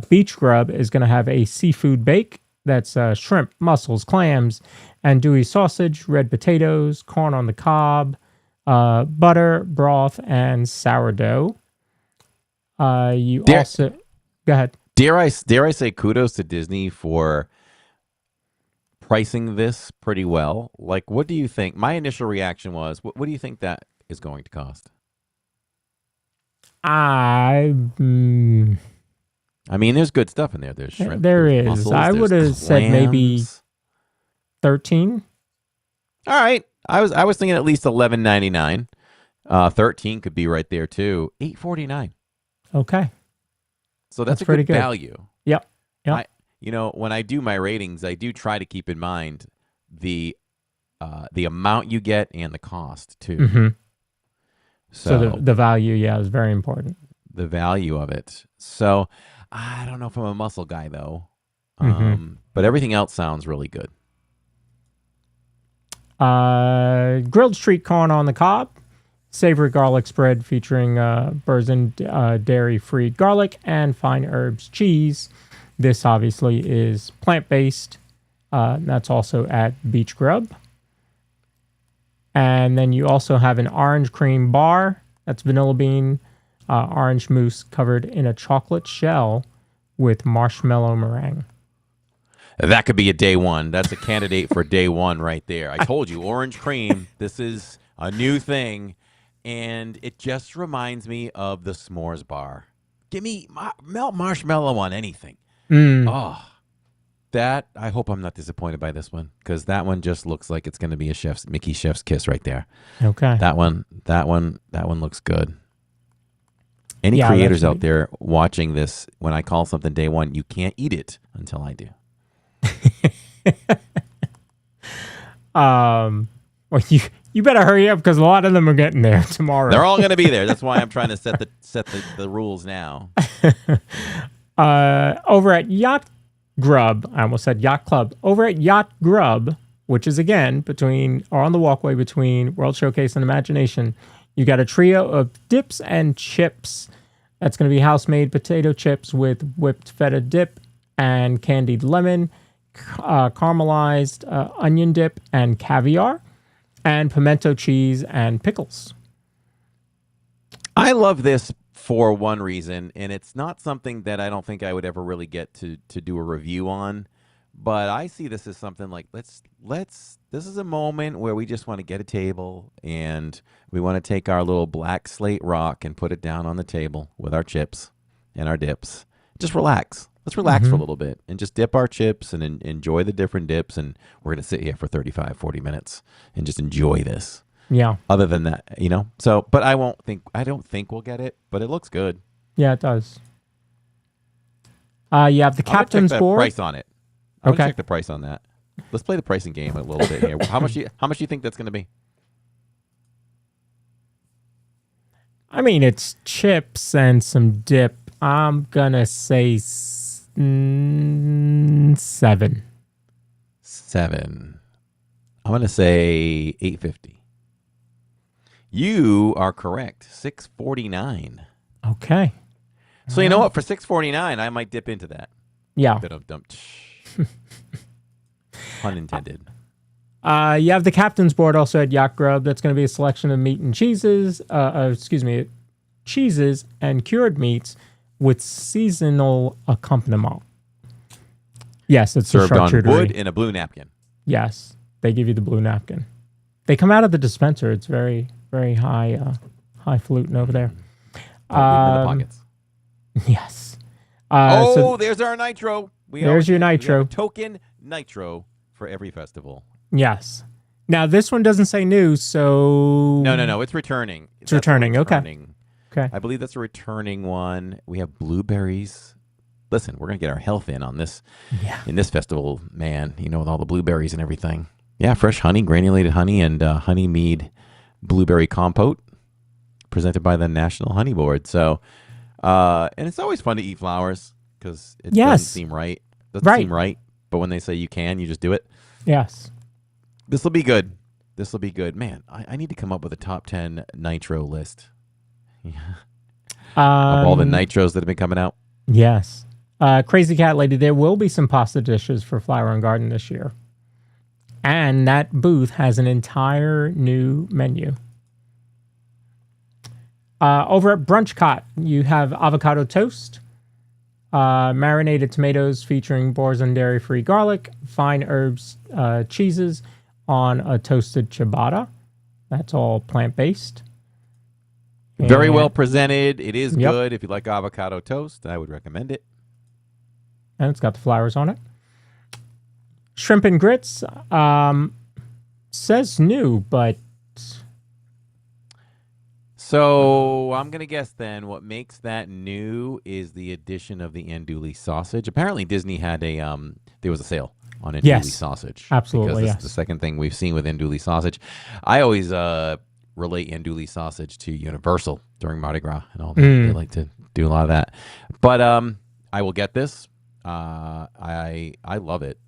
Beach Grub is going to have a seafood bake. That's shrimp, mussels, clams, andouille sausage, red potatoes, corn on the cob, butter, broth, and sourdough. Also... Go ahead. Dare I say kudos to Disney for pricing this pretty well? Like, what do you think? My initial reaction was, what do you think that is going to cost? I mean, there's good stuff in there. There's shrimp. There there's is. mussels, I would have said maybe 13. All right. I was thinking at least $11.99. 13 could be right there too. $8.49. Okay. So that's a pretty good good value. Yep. When I do my ratings, I do try to keep in mind the amount you get and the cost too. Mm-hmm. So the value, is very important. The value of it. So I don't know if I'm a mussel guy though. But everything else sounds really good. Grilled street corn on the cob, savory garlic spread featuring Burzen dairy-free garlic and fine herbs cheese. This obviously is plant-based. That's also at Beach Grub. And then you also have an orange cream bar. That's vanilla bean, orange mousse covered in a chocolate shell with marshmallow meringue. That could be a day one. That's a candidate for day one right there. I told you, orange cream. This is a new thing. And it just reminds me of the s'mores bar. Give me melt marshmallow on anything. Oh, that, I hope I'm not disappointed by this one, because that one just looks like it's going to be a Mickey chef's kiss right there. Okay. That one looks good. Any creators out there watching this, when I call something day one, you can't eat it until I do. Well, you better hurry up because a lot of them are getting there tomorrow. They're all going to be there. That's why I'm trying to set the rules now. Over at Yacht Grub, I almost said Yacht Club. Over at Yacht Grub, which is again on the walkway between World Showcase and Imagination, you got a trio of dips and chips. That's going to be house-made potato chips with whipped feta dip and candied lemon, caramelized onion dip and caviar, and pimento cheese and pickles. I love this for one reason, and it's not something that I don't think I would ever really get to do a review on. But I see this as something like this is a moment where we just want to get a table and we want to take our little black slate rock and put it down on the table with our chips and our dips. Just relax. Let's relax for a little bit and just dip our chips and enjoy the different dips. And we're going to sit here for 35, 40 minutes and just enjoy this. Yeah. Other than that, so, but I don't think we'll get it, but it looks good. Yeah, it does. You have the captain's board. Price on it. I'm gonna check the price on that. Let's play the pricing game a little bit here. How much do you think that's going to be? I mean, it's chips and some dip. I'm gonna say 7. 7. I'm gonna say $8.50. You are correct. $6.49. Okay. So you know what? For $6.49, I might dip into that. Yeah. Unintended. You have the captain's board also at Yacht Grub. That's going to be a selection of meat and cheeses. Cheeses and cured meats with seasonal accompaniment. Yes, it's served on charcuterie. wood in a blue napkin. Yes, they give you the blue napkin. They come out of the dispenser. It's very, very highfalutin over there. In the pockets. Yes. There's our nitro. There's your nitro. Token nitro for every festival. Yes. Now, this one doesn't say new, so... No. It's returning. It's returning. Okay. I believe that's a returning one. We have blueberries. Listen, we're going to get our health in on this. Yeah. In this festival, man, with all the blueberries and everything. Yeah, fresh honey, granulated honey, and honey mead blueberry compote presented by the National Honey Board. So, and it's always fun to eat flowers because it doesn't seem right. Seem right. But when they say you can, you just do it. Yes. This will be good. Man, I need to come up with a top 10 nitro list. Yeah. Of all the nitros that have been coming out. Yes. Crazy Cat Lady, there will be some pasta dishes for Flower and Garden this year. And that booth has an entire new menu. Over at BrunchCot, you have avocado toast, marinated tomatoes featuring Boursin dairy-free garlic, fine herbs, cheeses on a toasted ciabatta. That's all plant-based. Very well presented. It is good. If you like avocado toast, I would recommend it. And it's got the flowers on it. Shrimp and grits says new, but... So I'm going to guess then what makes that new is the addition of the andouille sausage. Apparently Disney had there was a sale on andouille sausage. Absolutely, because this is the second thing we've seen with andouille sausage. I always relate andouille sausage to Universal during Mardi Gras and all that. They like to do a lot of that. But I will get this. I love it.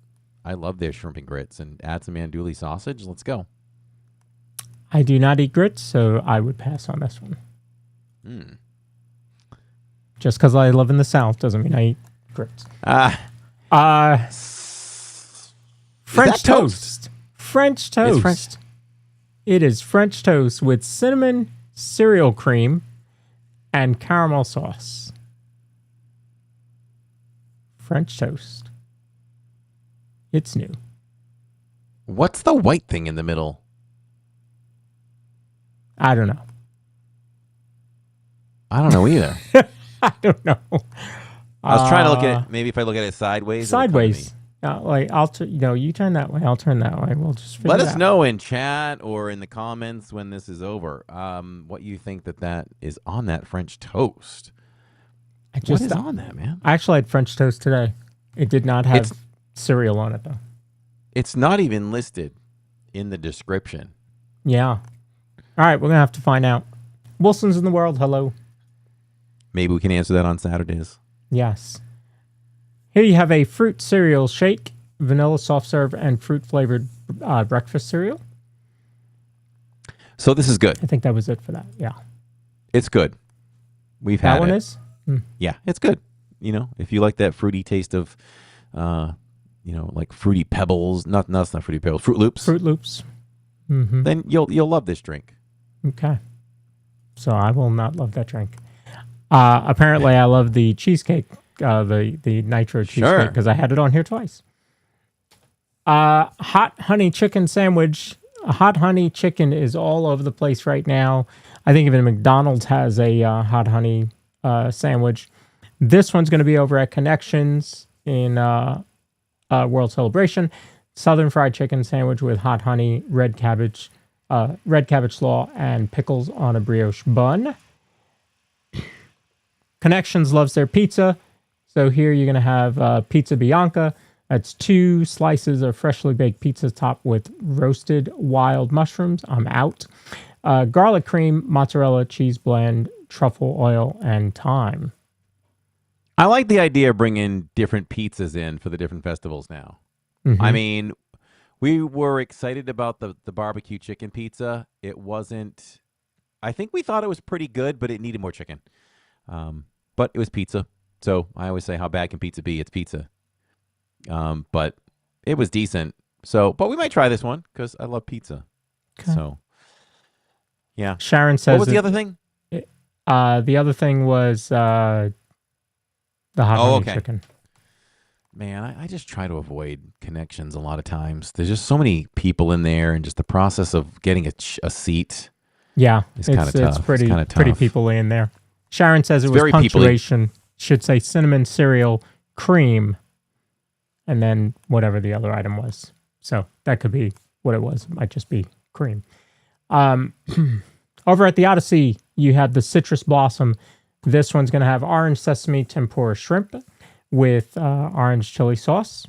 I love their shrimp and grits, and add some andouille sausage. Let's go. I do not eat grits, so I would pass on this one. Just because I live in the South doesn't mean I eat grits. French toast. French toast. It's French. It is French toast with cinnamon, cereal cream, and caramel sauce. French toast. It's new. What's the white thing in the middle? I don't know. I don't know either. I don't know. I was trying to look at it. Maybe if I look at it sideways. Sideways. You turn that way. I'll turn that way. We'll just figure Let it us out. know in chat or in the comments when this is over. What you think that is on that French toast? What is on that, man? I actually had French toast today. It did not have cereal on it though. It's not even listed in the description. Yeah. All right, we're gonna have to find out. Wilson's in the world. Hello. Maybe we can answer that on Saturdays. Yes. Here you have a fruit cereal shake, vanilla soft serve, and fruit flavored breakfast cereal. So this is good. I think that was it for that. Yeah. It's good. We've had that one it. is. Yeah, it's good. If you like that fruity taste of, like fruity pebbles. Not fruity pebbles. Fruit Loops. Fruit Loops. Then you'll love this drink. Okay. so I will not love that drink. Apparently, I love the cheesecake, the nitro cheesecake, because I had it on here twice. Hot honey chicken sandwich. Hot honey chicken is all over the place right now. I think even McDonald's has a hot honey sandwich. This one's going to be over at Connections in World Celebration. Southern fried chicken sandwich with hot honey, red cabbage slaw, and pickles on a brioche bun. Connections loves their pizza. So here you're going to have pizza Bianca. That's 2 slices of freshly baked pizza topped with roasted wild mushrooms. I'm out. Garlic cream, mozzarella, cheese blend, truffle oil, and thyme. I like the idea of bringing different pizzas in for the different festivals now. Mm-hmm. I mean, we were excited about the barbecue chicken pizza. It wasn't... I think we thought it was pretty good, but it needed more chicken. But it was pizza. So I always say, how bad can pizza be? It's pizza. But it was decent. So, but we might try this one because I love pizza. Okay. So, yeah. Sharon says... What was the other thing? The other thing was the hot honey chicken. Man, I just try to avoid Connections a lot of times. There's just so many people in there, and just the process of getting a seat. Yeah, it's kind of tough. It's pretty people in there. Sharon says it was punctuation. Should say cinnamon cereal cream, and then whatever the other item was. So that could be what it was. It might just be cream. Over at the Odyssey, you have the citrus blossom. This one's going to have orange sesame tempura shrimp with orange chili sauce.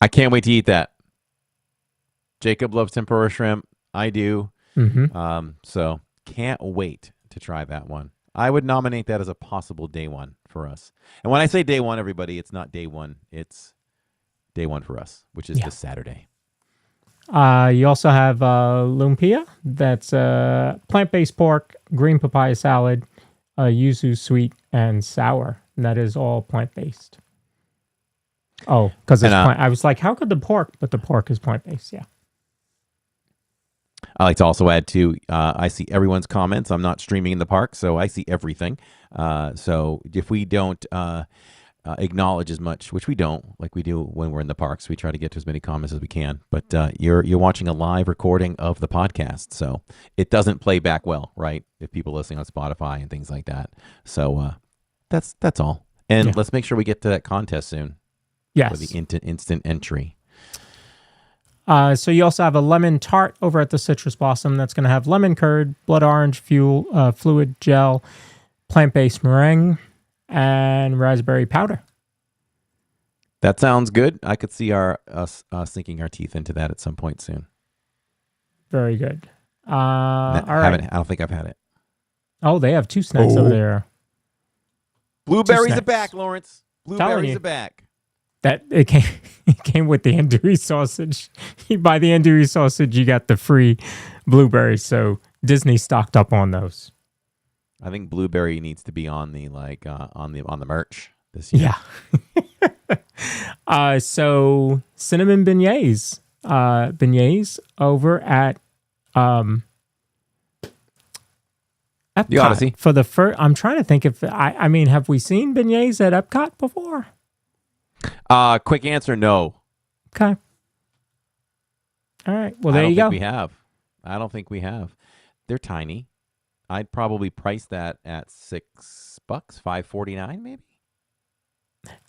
I can't wait to eat that. Jacob loves tempura shrimp. I do. Mm-hmm. So can't wait to try that one. I would nominate that as a possible day one for us. And when I say day one, everybody, it's not day one. It's day one for us, which is this Saturday. You also have lumpia. That's plant-based pork, green papaya salad, yuzu sweet and sour. And that is all plant-based. Oh, because it's plant. I was like, how could the pork? But the pork is plant-based, yeah. I like to also add, too, I see everyone's comments. I'm not streaming in the park, so I see everything. So if we don't acknowledge as much, which we don't, like we do when we're in the parks, we try to get to as many comments as we can. But you're watching a live recording of the podcast, so it doesn't play back well, right? If people listening on Spotify and things like that. So that's all. And let's make sure we get to that contest soon. Yes. For the instant entry. So you also have a lemon tart over at the Citrus Blossom. That's going to have lemon curd, blood orange fluid gel, plant-based meringue, and raspberry powder. That sounds good. I could see us sinking our teeth into that at some point soon. Very good. All right. I don't think I've had it. Oh, they have 2 snacks over there. Blueberries are back, Lawrence. Blueberries are back. That it came with the andouille sausage. You buy the andouille sausage, you got the free blueberries. So Disney stocked up on those. I think blueberry needs to be on the on the merch this year. Yeah. So cinnamon beignets, over at Epcot. The Odyssey. For the first, I'm trying to think if I mean, have we seen beignets at Epcot before? Quick answer, no. Okay. All right. Well, there you go. I don't think we have. They're tiny. I'd probably price that at $6, $5.49 maybe.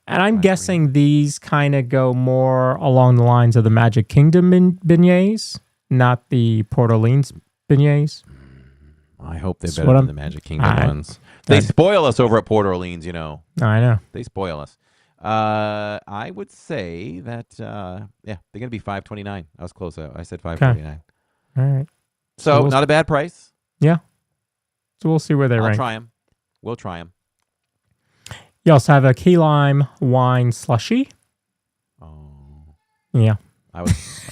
And I'm guessing these kind of go more along the lines of the Magic Kingdom beignets, not the Port Orleans beignets. I hope they're better than the Magic Kingdom ones. They spoil us over at Port Orleans, you know. I know. They spoil us. I would say that, they're going to be $5.29. I was close. I said $5.49. Okay. All right. So not a bad price. Yeah. So we'll see where they rank. I'll try them. We'll try them. You also have a key lime wine slushy. Oh. Yeah. I was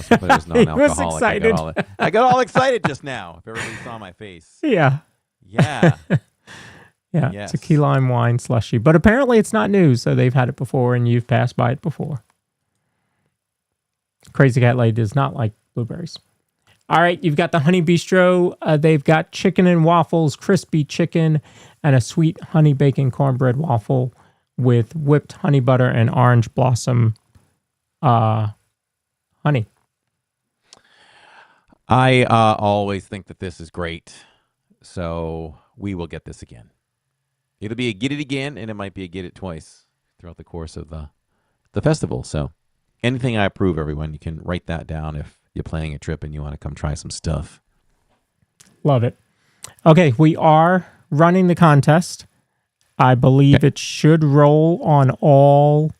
hoping it was non-alcoholic. was excited. I got all excited just now. If everybody saw my face. Yeah. Yeah. Yeah, yes. It's a key lime wine slushy. But apparently it's not new, so they've had it before and you've passed by it before. Crazy Cat Lady does not like blueberries. All right, you've got the Honey Bistro. They've got chicken and waffles, crispy chicken, and a sweet honey bacon cornbread waffle with whipped honey butter and orange blossom honey. I always think that this is great, so we will get this again. It'll be a get it again, and it might be a get it twice throughout the course of the festival. So anything I approve, everyone, you can write that down if you're planning a trip and you want to come try some stuff. Love it. Okay, we are running the contest. I believe it should roll on all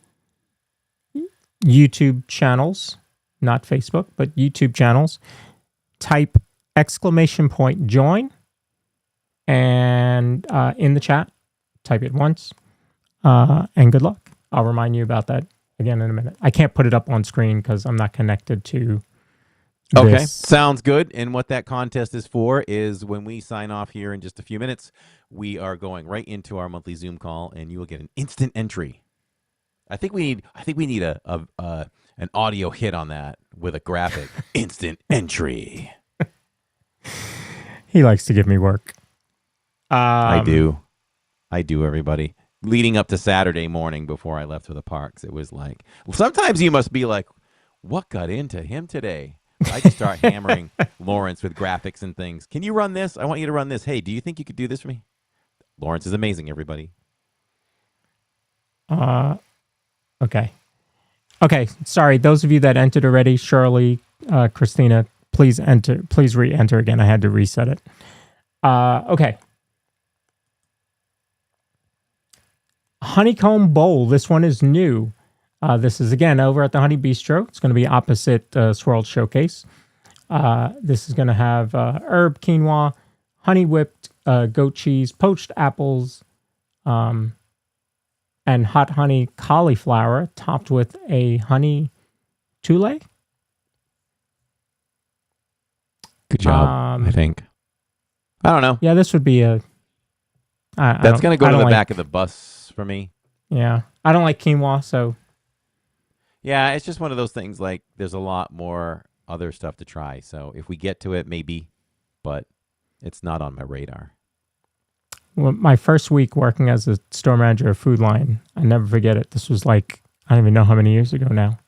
YouTube channels, not Facebook, but YouTube channels. Type !join and in the chat, type it once, and good luck. I'll remind you about that again in a minute. I can't put it up on screen because I'm not connected to this. Okay, sounds good. And what that contest is for is when we sign off here in just a few minutes, we are going right into our monthly Zoom call, and you will get an instant entry. I think we need an audio hit on that with a graphic. Instant entry. He likes to give me work. I do, everybody. Leading up to Saturday morning before I left for the parks, it was like, sometimes you must be like, what got into him today? I just start hammering Lawrence with graphics and things. Can you run this? I want you to run this. Hey, do you think you could do this for me? Lawrence is amazing, everybody. Okay. Sorry, those of you that entered already, Shirley, Christina, please enter. Please re-enter again. I had to reset it. Okay. Honeycomb Bowl. This one is new. This is, again, over at the Honey Bistro. It's going to be opposite Swirled Showcase. This is going to have herb quinoa, honey whipped goat cheese, poached apples, and hot honey cauliflower topped with a honey toulet. Good job, I think. I don't know. Yeah, this would be a... That's going to go to the back of the bus for me. Yeah. I don't like quinoa, so... Yeah, it's just one of those things, like, there's a lot more other stuff to try. So if we get to it, maybe, but it's not on my radar. Well, my first week working as a store manager of Food Lion, I never forget it. This was like, I don't even know how many years ago now.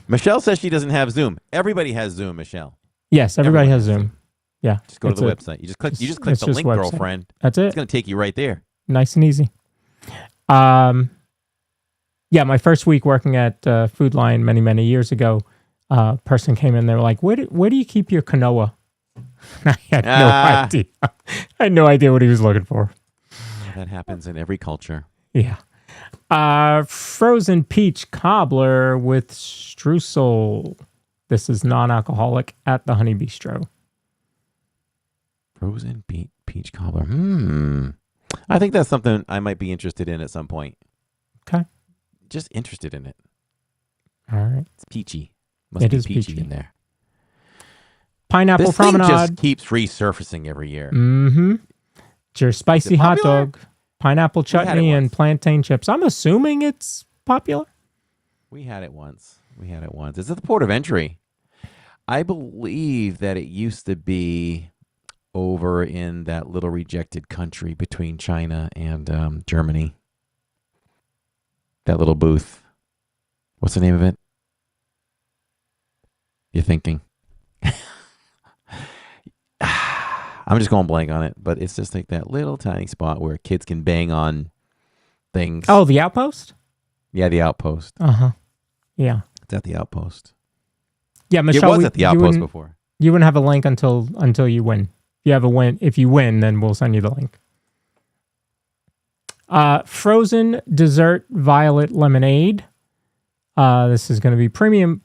Michelle says she doesn't have Zoom. Everybody has Zoom, Michelle. Yes, everybody has Zoom. Yeah. Just go to the website. You just click the link, website. girlfriend. That's it. It's going to take you right there. Nice and easy. Yeah, my first week working at Food Lion many years ago, a person came in, they were like, where do you keep your quinoa? I had no idea. I had no idea what he was looking for. That happens in every culture. Yeah. Frozen peach cobbler with streusel. This is non-alcoholic at the Honey Bistro. Frozen peach cobbler. I think that's something I might be interested in at some point. Okay. Just interested in it. All right. It's peachy. Must be peachy in there. Pineapple this promenade. Thing just keeps resurfacing every year. Mm-hmm. It's your spicy hot dog, pineapple chutney, and plantain chips. I'm assuming it's popular. We had it once. It's at the port of entry. I believe that it used to be over in that little rejected country between China and Germany. That little booth. What's the name of it? You're thinking. I'm just going blank on it, but it's just like that little tiny spot where kids can bang on things. Oh, the Outpost? Yeah, the Outpost. Uh-huh. Yeah. It's at the Outpost. Yeah, Michelle, it was at the Outpost before. You wouldn't have a link until you win. If you win, then we'll send you the link. Frozen dessert violet lemonade. This is going to be premium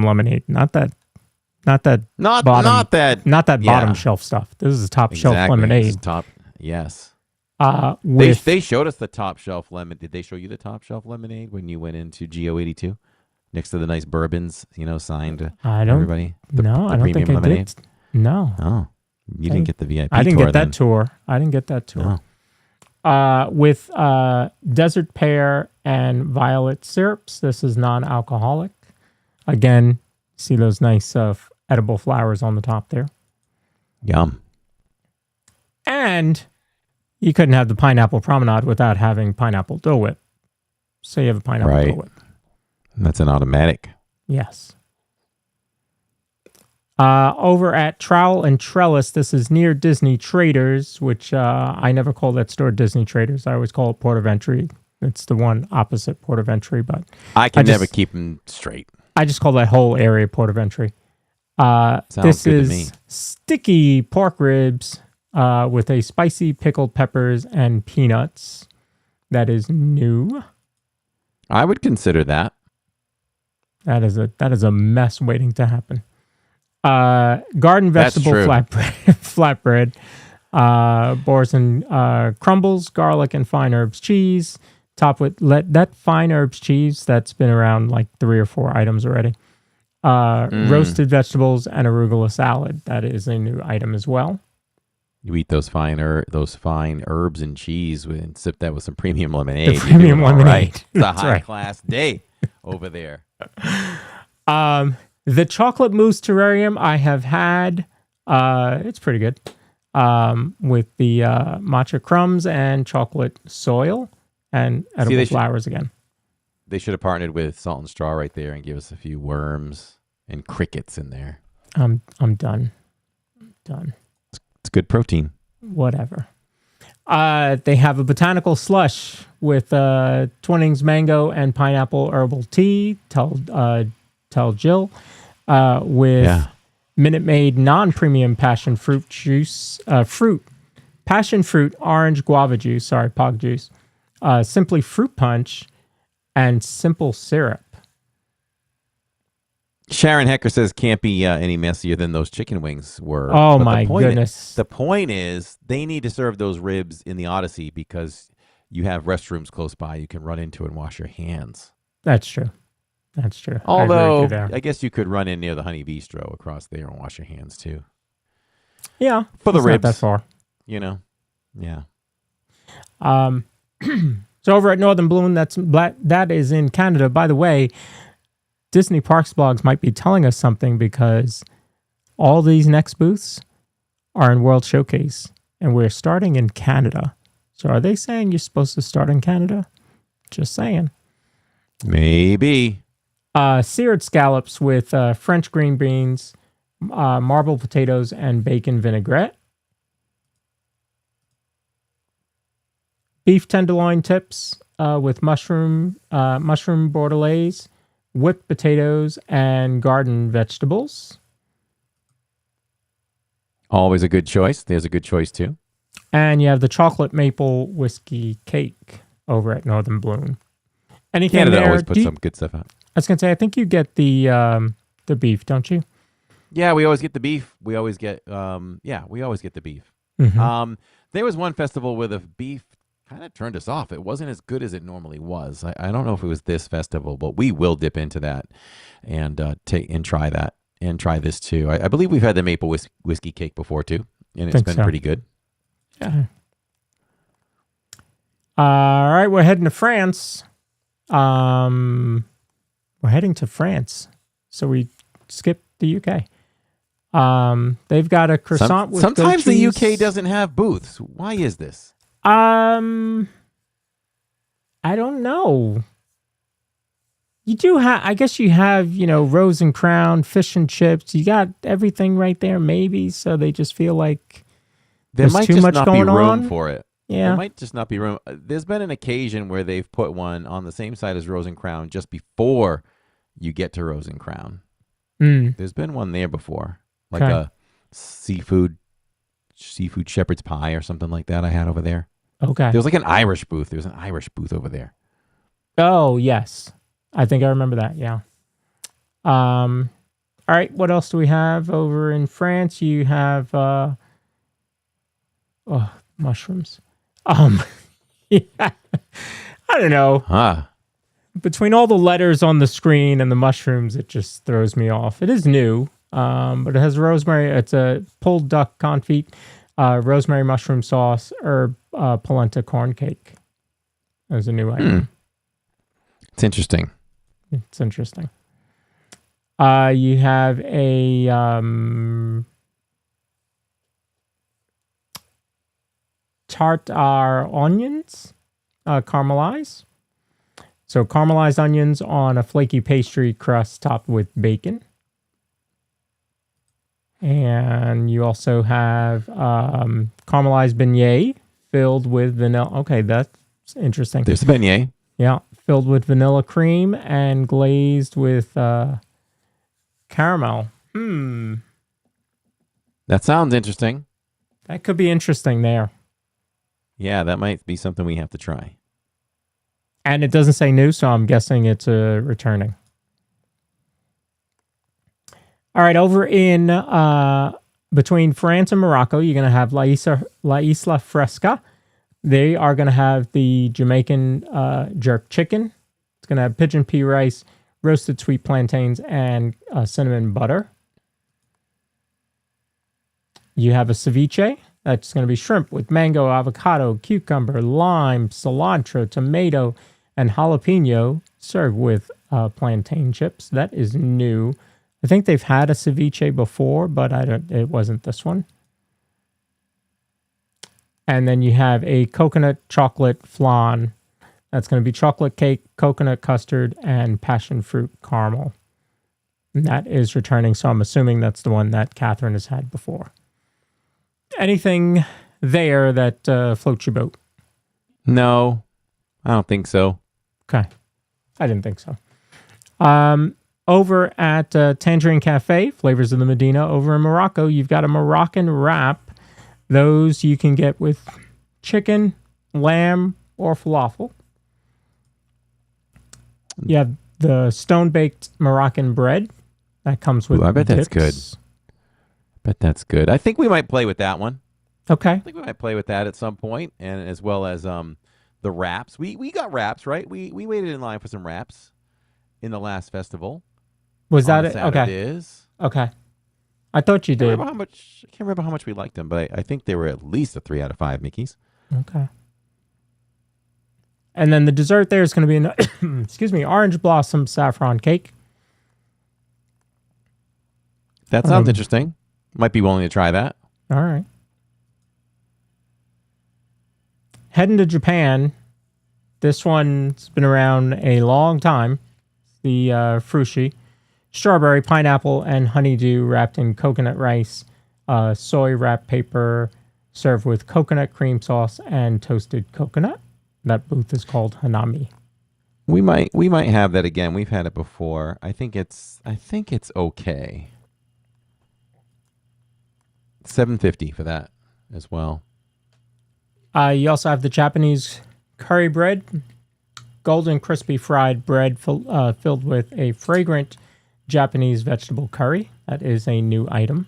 lemonade, not that bottom shelf stuff. This is top shelf lemonade. Yes. They showed us the top shelf lemon. Did they show you the top shelf lemonade when you went into GO82 next to the nice bourbons? Signed. Everybody. I don't think lemonade? I did. No. Oh, you didn't get the VIP. I didn't tour, get that tour. I didn't get that tour. No. With desert pear and violet syrups. This is non-alcoholic. Again, see those nice edible flowers on the top there. Yum. And you couldn't have the pineapple promenade without having pineapple Dole Whip. So you have a pineapple Right. Dole Whip. That's an automatic. Yes. Over at Trowel and Trellis, this is near Disney Traders, which I never call that store Disney Traders. I always call it Port of Entry. It's the one opposite Port of Entry, but I can never keep them straight. I just call that whole area Port of Entry. Sounds this good is to me. sticky pork ribs with a spicy pickled peppers and peanuts. That is new. I would consider that. That is a mess waiting to happen. Garden That's vegetable true. flatbread, boars and crumbles, garlic and fine herbs cheese, topped with that fine herbs cheese that's been around like 3 or 4 items already. Roasted vegetables and arugula salad. That is a new item as well. You eat those fine herbs and cheese and sip that with some premium lemonade. The You're premium doing all lemonade. right. It's a That's high right. class day over there. The chocolate mousse terrarium I have had. It's pretty good. With the matcha crumbs and chocolate soil and edible flowers again. They should have partnered with Salt and Straw right there and give us a few worms and crickets in there. I'm done. Done. It's good protein. Whatever. They have a botanical slush with Twinings mango and pineapple herbal tea. Tell Jill. With Minute Maid non-premium passion fruit juice. Passion fruit orange guava juice. Sorry, POG juice. Simply fruit punch and simple syrup. Sharon Hecker says can't be any messier than those chicken wings were. Oh, But my goodness. The point is they need to serve those ribs in the Odyssey because you have restrooms close by. You can run into and wash your hands. That's true. That's true. Although, there. I guess you could run in near the Honey Bistro across there and wash your hands too. Yeah. For the it's not ribs. that far. You know? Yeah. So over at Northern Bloom, that is in Canada. By the way, Disney Parks blogs might be telling us something because all these next booths are in World Showcase, and we're starting in Canada. So are they saying you're supposed to start in Canada? Just saying. Maybe. Seared scallops with French green beans, marbled potatoes, and bacon vinaigrette. Beef tenderloin tips with mushroom bordelaise, whipped potatoes, and garden vegetables. Always a good choice. There's a good choice too. And you have the chocolate maple whiskey cake over at Northern Bloom. Anything Canada there? always puts some good stuff out. I was going to say, I think you get the beef, don't you? Yeah, we always get the beef. We always get the beef. Mm-hmm. There was one festival where the beef kind of turned us off. It wasn't as good as it normally was. I don't know if it was this festival, but we will dip into that and try that and try this too. I believe we've had the maple whiskey cake before too, and it's been pretty good. Yeah. All right, we're heading to France. We're heading to France, so we skipped the UK. They've got a croissant with sometimes goat the cheese. UK doesn't have booths. Why is this? I don't know. You do have, I guess you have, Rose and Crown, fish and chips. You got everything right there, maybe. So they just feel like There there's might too just much not be going room on. for it. Yeah. There might just not be room. There's been an occasion where they've put one on the same side as Rose and Crown just before you get to Rose and Crown. There's been one there before, like a seafood shepherd's pie or something like that I had over there. Okay. There was like an Irish booth. There was an Irish booth over there. Oh, yes. I think I remember that. Yeah. All right. What else do we have over in France? You have mushrooms. Yeah. I don't know. Between all the letters on the screen and the mushrooms, it just throws me off. It is new, but it has rosemary. It's a pulled duck confit, rosemary mushroom sauce, herb polenta corn cake. As a new item. It's interesting. It's interesting. You have a tartare onions, caramelized. So caramelized onions on a flaky pastry crust topped with bacon. And you also have caramelized beignet filled with vanilla. Okay, that's interesting. There's a beignet. Yeah, filled with vanilla cream and glazed with caramel. That sounds interesting. That could be interesting there. Yeah, that might be something we have to try. And it doesn't say new, so I'm guessing it's returning. All right, over in between France and Morocco, you're going to have La Isla Fresca. They are going to have the Jamaican jerk chicken. It's going to have pigeon pea rice, roasted sweet plantains, and cinnamon butter. You have a ceviche. That's going to be shrimp with mango, avocado, cucumber, lime, cilantro, tomato, and jalapeno, served with plantain chips. That is new. I think they've had a ceviche before, but it wasn't this one. And then you have a coconut chocolate flan. That's going to be chocolate cake, coconut custard, and passion fruit caramel. And that is returning, so I'm assuming that's the one that Catherine has had before. Anything there that floats your boat? No, I don't think so. Okay. I didn't think so. Over at Tangerine Cafe, Flavors of the Medina, over in Morocco, you've got a Moroccan wrap. Those you can get with chicken, lamb, or falafel. You have the stone-baked Moroccan bread. That comes with I bet dips. that's good. Bet that's good. I think we might play with that one. Okay. I think we might play with that at some point, and as well as the wraps. We got wraps, right? We waited in line for some wraps in the last festival. Was that it? Okay. Okay. I thought you did. I can't remember how much we liked them, but I think they were at least a 3 out of 5 Mickeys. Okay. And then the dessert there is going to be an excuse me, orange blossom saffron cake. That sounds interesting. Might be willing to try that. All right. Heading to Japan. This one's been around a long time. The frushi. Strawberry, pineapple, and honeydew wrapped in coconut rice, soy wrapped paper, served with coconut cream sauce and toasted coconut. That booth is called Hanami. We might have that again. We've had it before. I think it's okay. $7.50 for that as well. You also have the Japanese curry bread, golden crispy fried bread filled with a fragrant Japanese vegetable curry. That is a new item.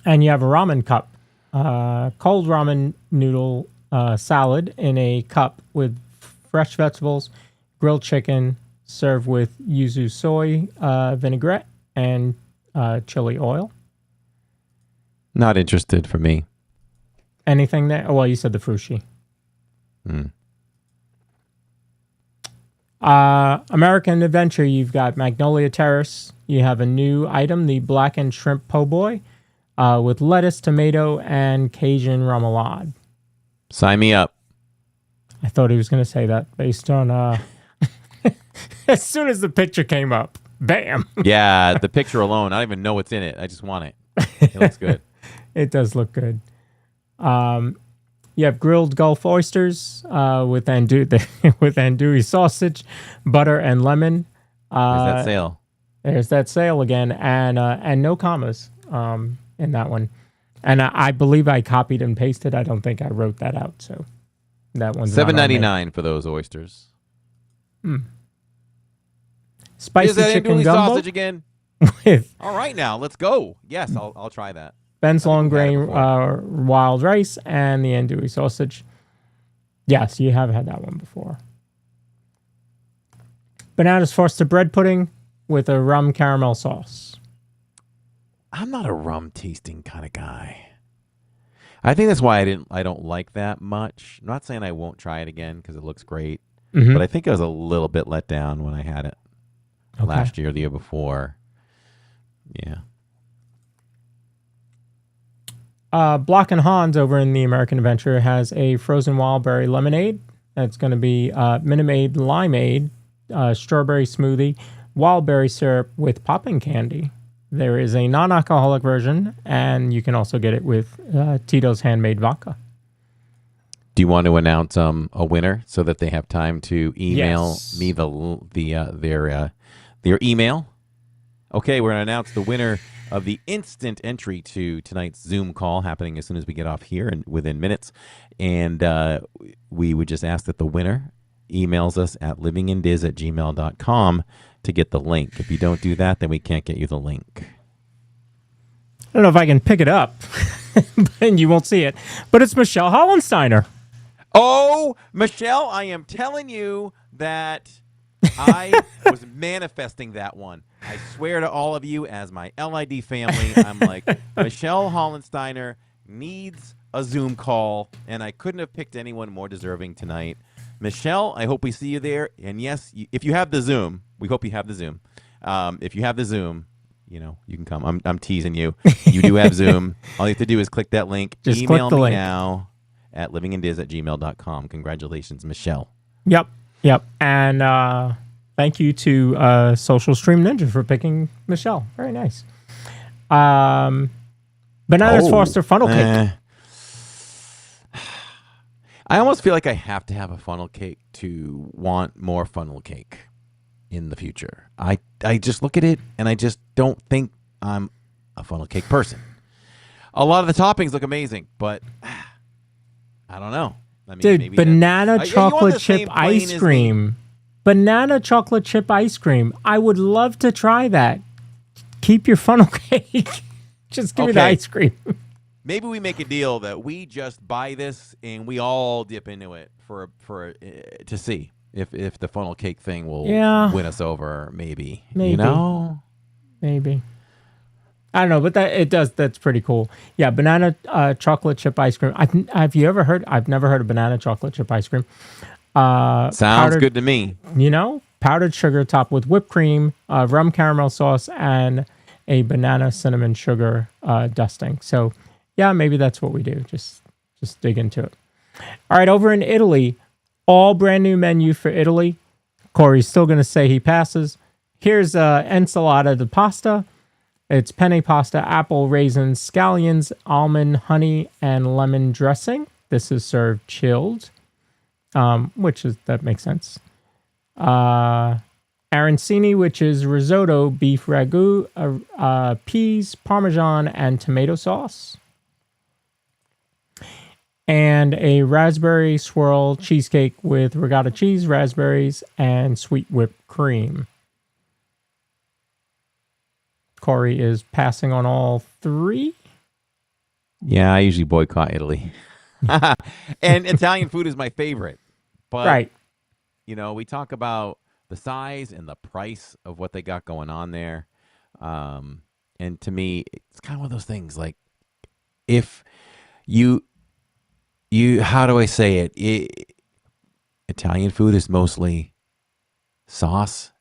And you have a ramen cup, cold ramen noodle salad in a cup with fresh vegetables, grilled chicken, served with yuzu soy vinaigrette and chili oil. Not interested for me. Anything there? Well, you said the frushi. American Adventure, you've got Magnolia Terrace. You have a new item, the blackened shrimp po' boy, with lettuce, tomato, and Cajun remoulade. Sign me up. I thought he was going to say that based on as soon as the picture came up. Bam. Yeah, the picture alone. I don't even know what's in it. I just want it. It looks good. It does look good. You have grilled Gulf oysters with andouille sausage, butter, and lemon. There's that sale. There's that sale again, and no commas in that one. And I believe I copied and pasted. I don't think I wrote that out. So that one's $7.99 for those oysters. Spicy Here's chicken andouille gumbo sausage again. with All right, now let's go. Yes, I'll try that. Ben's long grain wild rice and the andouille sausage. Yes, you have had that one before. Bananas frosted bread pudding with a rum caramel sauce. I'm not a rum tasting kind of guy. I think that's why I don't like that much. I'm not saying I won't try it again because it looks great. but I think I was a little bit let down when I had it last year, the year before. Yeah. Block and Hans over in the American Adventure has a frozen wild berry lemonade. That's going to be Minute Limeade, strawberry smoothie, wild berry syrup with popping candy. There is a non-alcoholic version, and you can also get it with Tito's handmade vodka. Do you want to announce a winner so that they have time to email me their email? Okay, we're going to announce the winner of the instant entry to tonight's Zoom call happening as soon as we get off here and within minutes. And we would just ask that the winner emails us at livingindiz@gmail.com to get the link. If you don't do that, then we can't get you the link. I don't know if I can pick it up, and you won't see it, but it's Michelle Hollensteiner. Oh, Michelle, I am telling you that I was manifesting that one. I swear to all of you as my LID family, I'm like, Michelle Hollensteiner needs a Zoom call, and I couldn't have picked anyone more deserving tonight. Michelle, I hope we see you there. And yes, if you have the Zoom, we hope you have the Zoom. If you have the Zoom, you can come. I'm teasing you. You do have Zoom. All you have to do is click that link. Just email click the me link. now at livingindiz@gmail.com. Congratulations, Michelle. Yep. And thank you to Social Stream Ninja for picking Michelle. Very nice. Bananas Foster funnel cake. I almost feel like I have to have a funnel cake to want more funnel cake in the future. I just look at it and I just don't think I'm a funnel cake person. A lot of the toppings look amazing, but I don't know. I mean, Dude, banana chocolate chip ice cream. Banana chocolate chip ice cream. I would love to try that. Keep your funnel cake. Just give me the ice cream. Maybe we make a deal that we just buy this and we all dip into it for to see if the funnel cake thing will win us over. Maybe. Maybe. I don't know, but that's pretty cool. Yeah, banana chocolate chip ice cream. Have you ever heard? I've never heard of banana chocolate chip ice cream. Sounds good to me. Powdered sugar topped with whipped cream, rum caramel sauce, and a banana cinnamon sugar dusting. So, yeah, maybe that's what we do. Just dig into it. All right, over in Italy, all brand new menu for Italy. Corey's still going to say he passes. Here's ensalada de pasta. It's penne pasta, apple, raisins, scallions, almond, honey, and lemon dressing. This is served chilled, that makes sense. Arancini, which is risotto, beef ragu, peas, parmesan, and tomato sauce. And a raspberry swirl cheesecake with ricotta cheese, raspberries, and sweet whipped cream. Corey is passing on all three. Yeah, I usually boycott Italy. And Italian food is my favorite. But, right. We talk about the size and the price of what they got going on there. And to me, it's kind of one of those things like if you how do I say it? Italian food is mostly sauce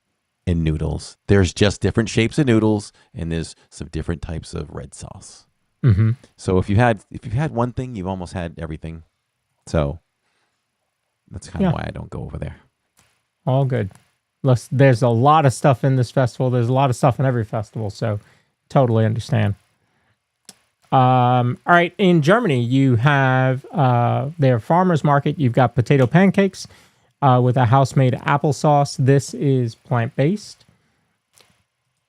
and noodles. There's just different shapes of noodles, and there's some different types of red sauce. Mm-hmm. So if you've had one thing, you've almost had everything. So that's kind of why I don't go over there. All good. There's a lot of stuff in this festival. There's a lot of stuff in every festival, so totally understand. All right, in Germany, you have their farmers market. You've got potato pancakes with a house-made applesauce. This is plant-based.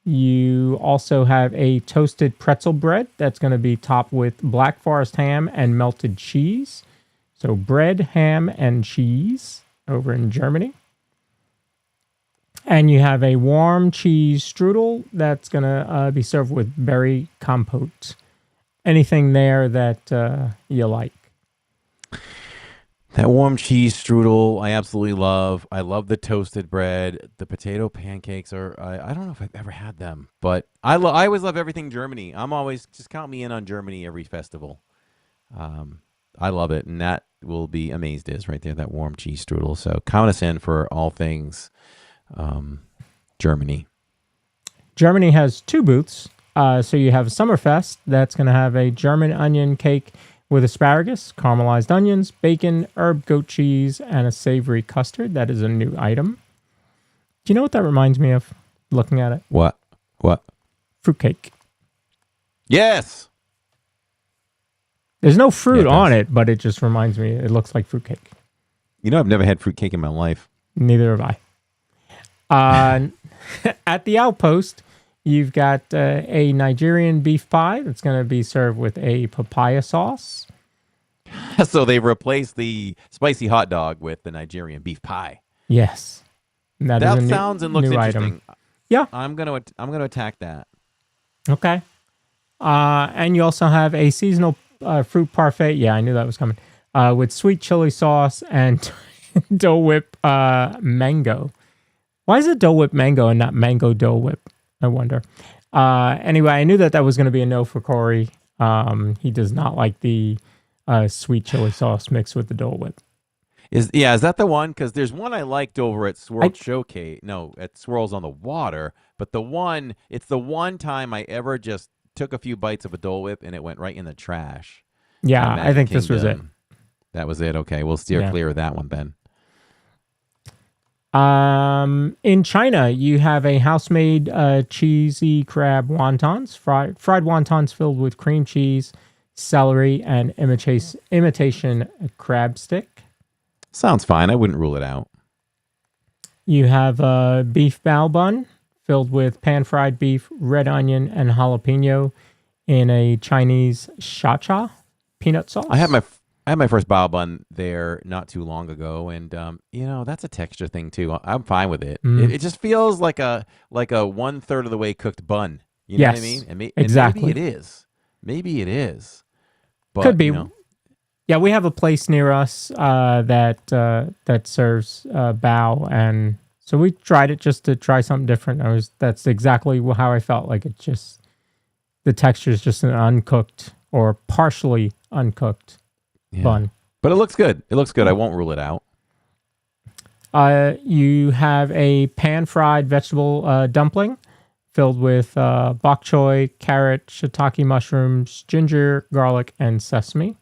You also have a toasted pretzel bread that's going to be topped with Black Forest ham and melted cheese. So bread, ham, and cheese over in Germany. And you have a warm cheese strudel that's going to be served with berry compote. Anything there that you like? That warm cheese strudel, I absolutely love. I love the toasted bread. The potato pancakes are, I don't know if I've ever had them, but I always love everything Germany. I'm always, just count me in on Germany every festival. I love it. And that will be amazed is right there, that warm cheese strudel. So count us in for all things Germany. Germany has 2 booths. So you have Summerfest. That's going to have a German onion cake with asparagus, caramelized onions, bacon, herb goat cheese, and a savory custard. That is a new item. Do you know what that reminds me of, looking at it? What? Fruitcake. Yes! There's no fruit on it, but it just reminds me. It looks like fruitcake. You know, I've never had fruitcake in my life. Neither have I. At the Outpost, you've got a Nigerian beef pie that's going to be served with a papaya sauce. So they've replaced the spicy hot dog with the Nigerian beef pie. Yes. That sounds and looks interesting. Item. Yeah. I'm gonna attack that. Okay. And you also have a seasonal fruit parfait. Yeah, I knew that was coming. With sweet chili sauce and Dole Whip mango. Why is it Dole Whip mango and not mango Dole Whip? I wonder. Anyway, I knew that was going to be a no for Corey. He does not like the sweet chili sauce mixed with the Dole Whip. Is that the one? Because there's one I liked over at Swirl Showcase. No, at Swirls on the Water. But it's the one time I ever just took a few bites of a Dole Whip and it went right in the trash. Yeah, I think this was it. That was it. Okay, we'll steer clear of that one then. In China, you have a house-made cheesy crab wontons, fried wontons filled with cream cheese, celery, and imitation crab stick. Sounds fine. I wouldn't rule it out. You have a beef bao bun filled with pan-fried beef, red onion, and jalapeno in a Chinese shacha peanut sauce. I had my first bao bun there not too long ago, and that's a texture thing too. I'm fine with it. It just feels like a 1/3 of the way cooked bun. You know what I mean? And exactly. Maybe it is. But, could be. Yeah, we have a place near us that serves bao, and so we tried it just to try something different. That's exactly how I felt. Like the texture is just an uncooked or partially uncooked bun. But it looks good. I won't rule it out. You have a pan-fried vegetable dumpling filled with bok choy, carrot, shiitake mushrooms, ginger, garlic, and sesame.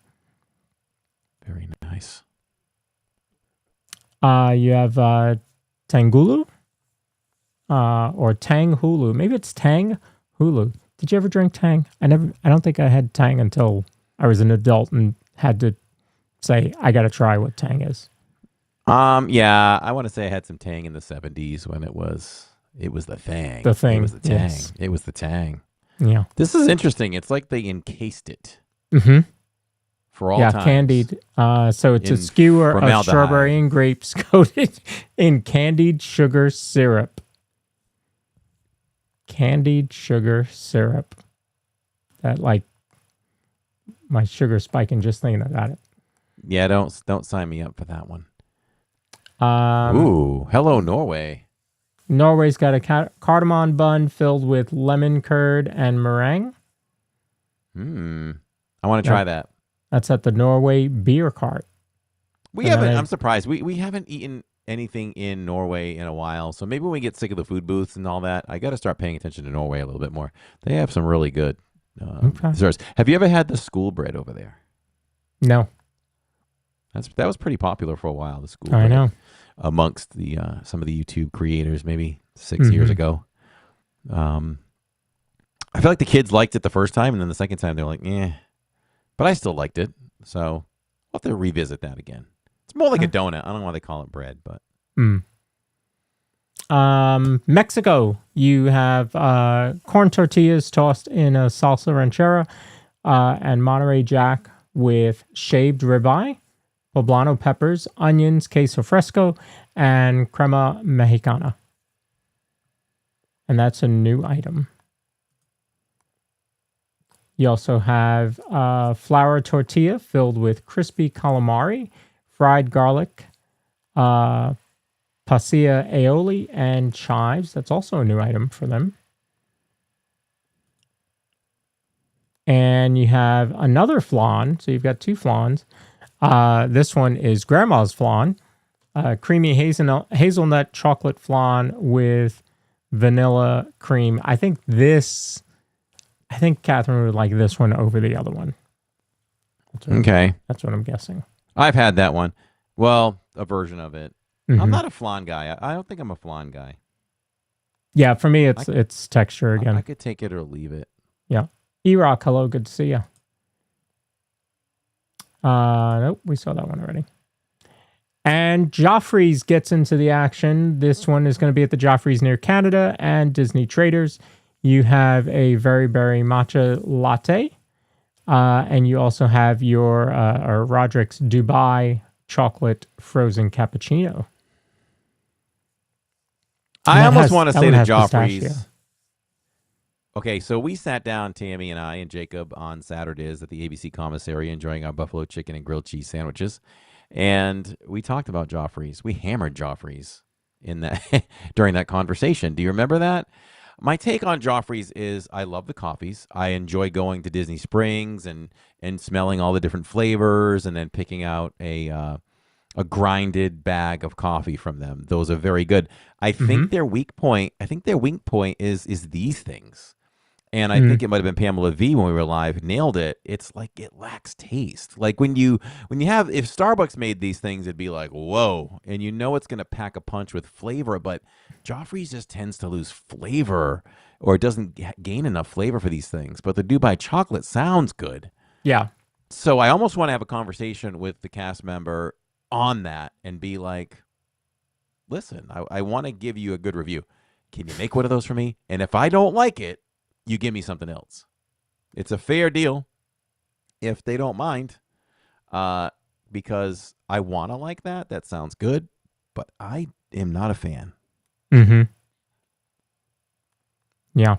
Very nice. You have tangulu or tang hulu. Maybe it's tang hulu. Did you ever drink tang? I don't think I had tang until I was an adult and had to say I got to try what tang is. Yeah, I want to say I had some tang in the 70s when it was the thing. The thing. It was the tang. Yes. It was the tang. Yeah. This is interesting. It's like they encased it. Mm-hmm. For all times. Candied. So it's a skewer of strawberry and grapes coated in candied sugar syrup. Candied sugar syrup. That my sugar spiking just thinking about it. Yeah, don't sign me up for that one. Ooh, hello Norway. Norway's got a cardamom bun filled with lemon curd and meringue. I want to try that. That's at the Norway Beer Cart. I'm surprised. We haven't eaten anything in Norway in a while. So maybe when we get sick of the food booths and all that, I got to start paying attention to Norway a little bit more. They have some really good desserts. Have you ever had the school bread over there? No. That was pretty popular for a while, the school bread. I know. Amongst the some of the YouTube creators maybe 6 years ago. I feel like the kids liked it the first time, and then the second time they were like, eh. But I still liked it, so I'll have to revisit that again. It's more like a donut. I don't know why they call it bread, but. Mexico, you have corn tortillas tossed in a salsa ranchera and Monterey Jack with shaved ribeye, poblano peppers, onions, queso fresco, and crema mexicana. And that's a new item. You also have flour tortilla filled with crispy calamari, fried garlic, pasilla aioli, and chives. That's also a new item for them. And you have another flan. So you've got two flans. This one is Grandma's Flan, creamy hazelnut chocolate flan with vanilla cream. I think Catherine would like this one over the other one. Okay. That's what I'm guessing. I've had that one. Well, a version of it. Mm-hmm. I'm not a flan guy. I don't think I'm a flan guy. Yeah, for me, it's texture again. I could take it or leave it. Yeah. E-Rock, hello, good to see you. Nope, we saw that one already. And Joffrey's gets into the action. This one is going to be at the Joffrey's near Canada and Disney Traders. You have a very berry matcha latte. And you also have your Roderick's Dubai chocolate frozen cappuccino. I almost want to say to Joffrey's. Pistachio. Okay, so we sat down, Tammy and I and Jacob, on Saturdays at the ABC Commissary enjoying our buffalo chicken and grilled cheese sandwiches. And we talked about Joffrey's. We hammered Joffrey's in that during that conversation. Do you remember that? My take on Joffrey's is I love the coffees. I enjoy going to Disney Springs and smelling all the different flavors and then picking out a grinded bag of coffee from them. Those are very good. I think their weak point is these things. And I think it might have been Pamela V when we were live nailed it. It's like it lacks taste. Like when you have, if Starbucks made these things, it'd be like, whoa. And you know it's going to pack a punch with flavor, but Joffrey's just tends to lose flavor or doesn't gain enough flavor for these things. But the Dubai chocolate sounds good. Yeah. So I almost want to have a conversation with the cast member on that and be like, listen, I want to give you a good review. Can you make one of those for me? And if I don't like it, you give me something else. It's a fair deal if they don't mind, because I want to like that. That sounds good, but I am not a fan. Mm-hmm. Yeah.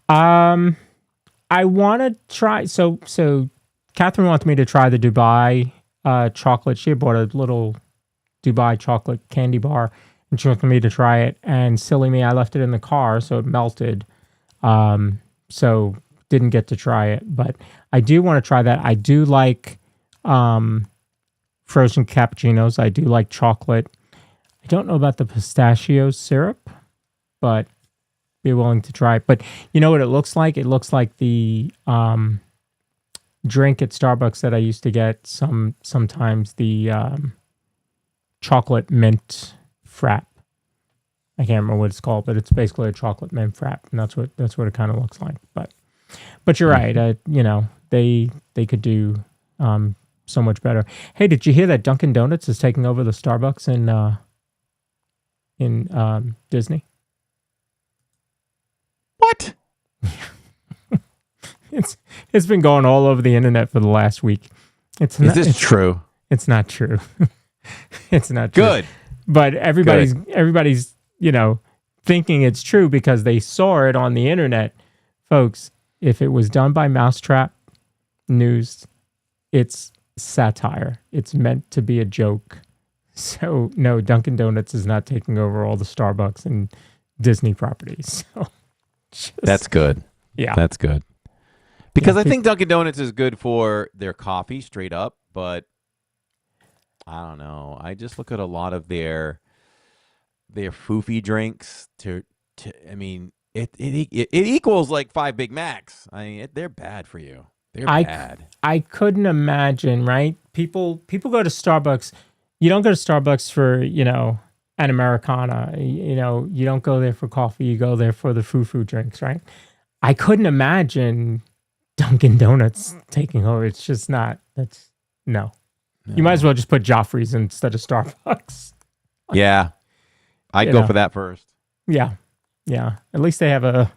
I want to try. So Catherine wanted me to try the Dubai chocolate. She bought a little Dubai chocolate candy bar, and she wanted me to try it. And silly me, I left it in the car, so it melted. So didn't get to try it, but I do want to try that. I do like frozen cappuccinos. I do like chocolate. I don't know about the pistachio syrup, but be willing to try it. But you know what it looks like? It looks like the drink at Starbucks that I used to get sometimes, the chocolate mint frap. I can't remember what it's called, but it's basically a chocolate mint frap, and that's what it kind of looks like. But you're right. You know, they could do so much better. Hey, did you hear that Dunkin' Donuts is taking over the Starbucks in Disney? What? It's been going all over the internet for the last week. Is this true? It's not true. It's not true. Good. But everybody's thinking it's true because they saw it on the internet. Folks, if it was done by Mousetrap News, it's satire. It's meant to be a joke. So, no, Dunkin' Donuts is not taking over all the Starbucks and Disney properties. So, that's good. Yeah. That's good. Because I think Dunkin' Donuts is good for their coffee straight up, but I don't know. I just look at a lot of their foofy drinks I mean, it equals like 5 Big Macs. I mean, they're bad for you. They're bad. I couldn't imagine, right? People go to Starbucks. You don't go to Starbucks for, an Americana. You don't go there for coffee. You go there for the foo-foo drinks, right? I couldn't imagine Dunkin' Donuts taking over. It's just not. No. You might as well just put Joffrey's instead of Starbucks. Yeah. I'd go for that first. Yeah. Yeah. At least they have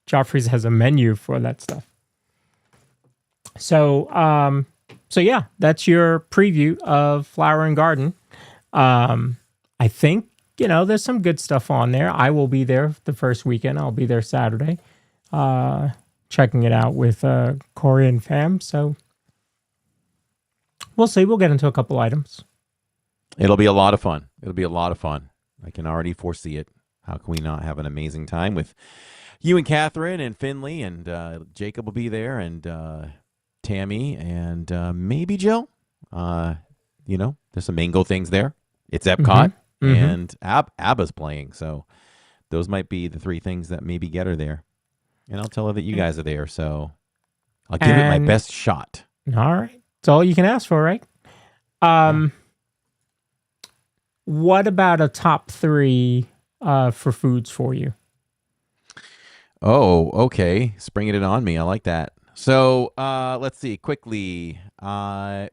Joffrey's has a menu for that stuff. So yeah, that's your preview of Flower and Garden. I think, there's some good stuff on there. I will be there the first weekend. I'll be there Saturday, checking it out with Corey and fam. So we'll see. We'll get into a couple items. It'll be a lot of fun. I can already foresee it. How can we not have an amazing time with you and Catherine and Finley, and Jacob will be there, and Tammy, and maybe Jill? there's some mango things there. It's EPCOT and ABBA's playing. So those might be the three things that maybe get her there. And I'll tell her that you guys are there. So I'll give it my best shot. All right. It's all you can ask for, right? What about a top 3 for foods for you? Oh, okay. Springing it on me. I like that. So let's see quickly. Not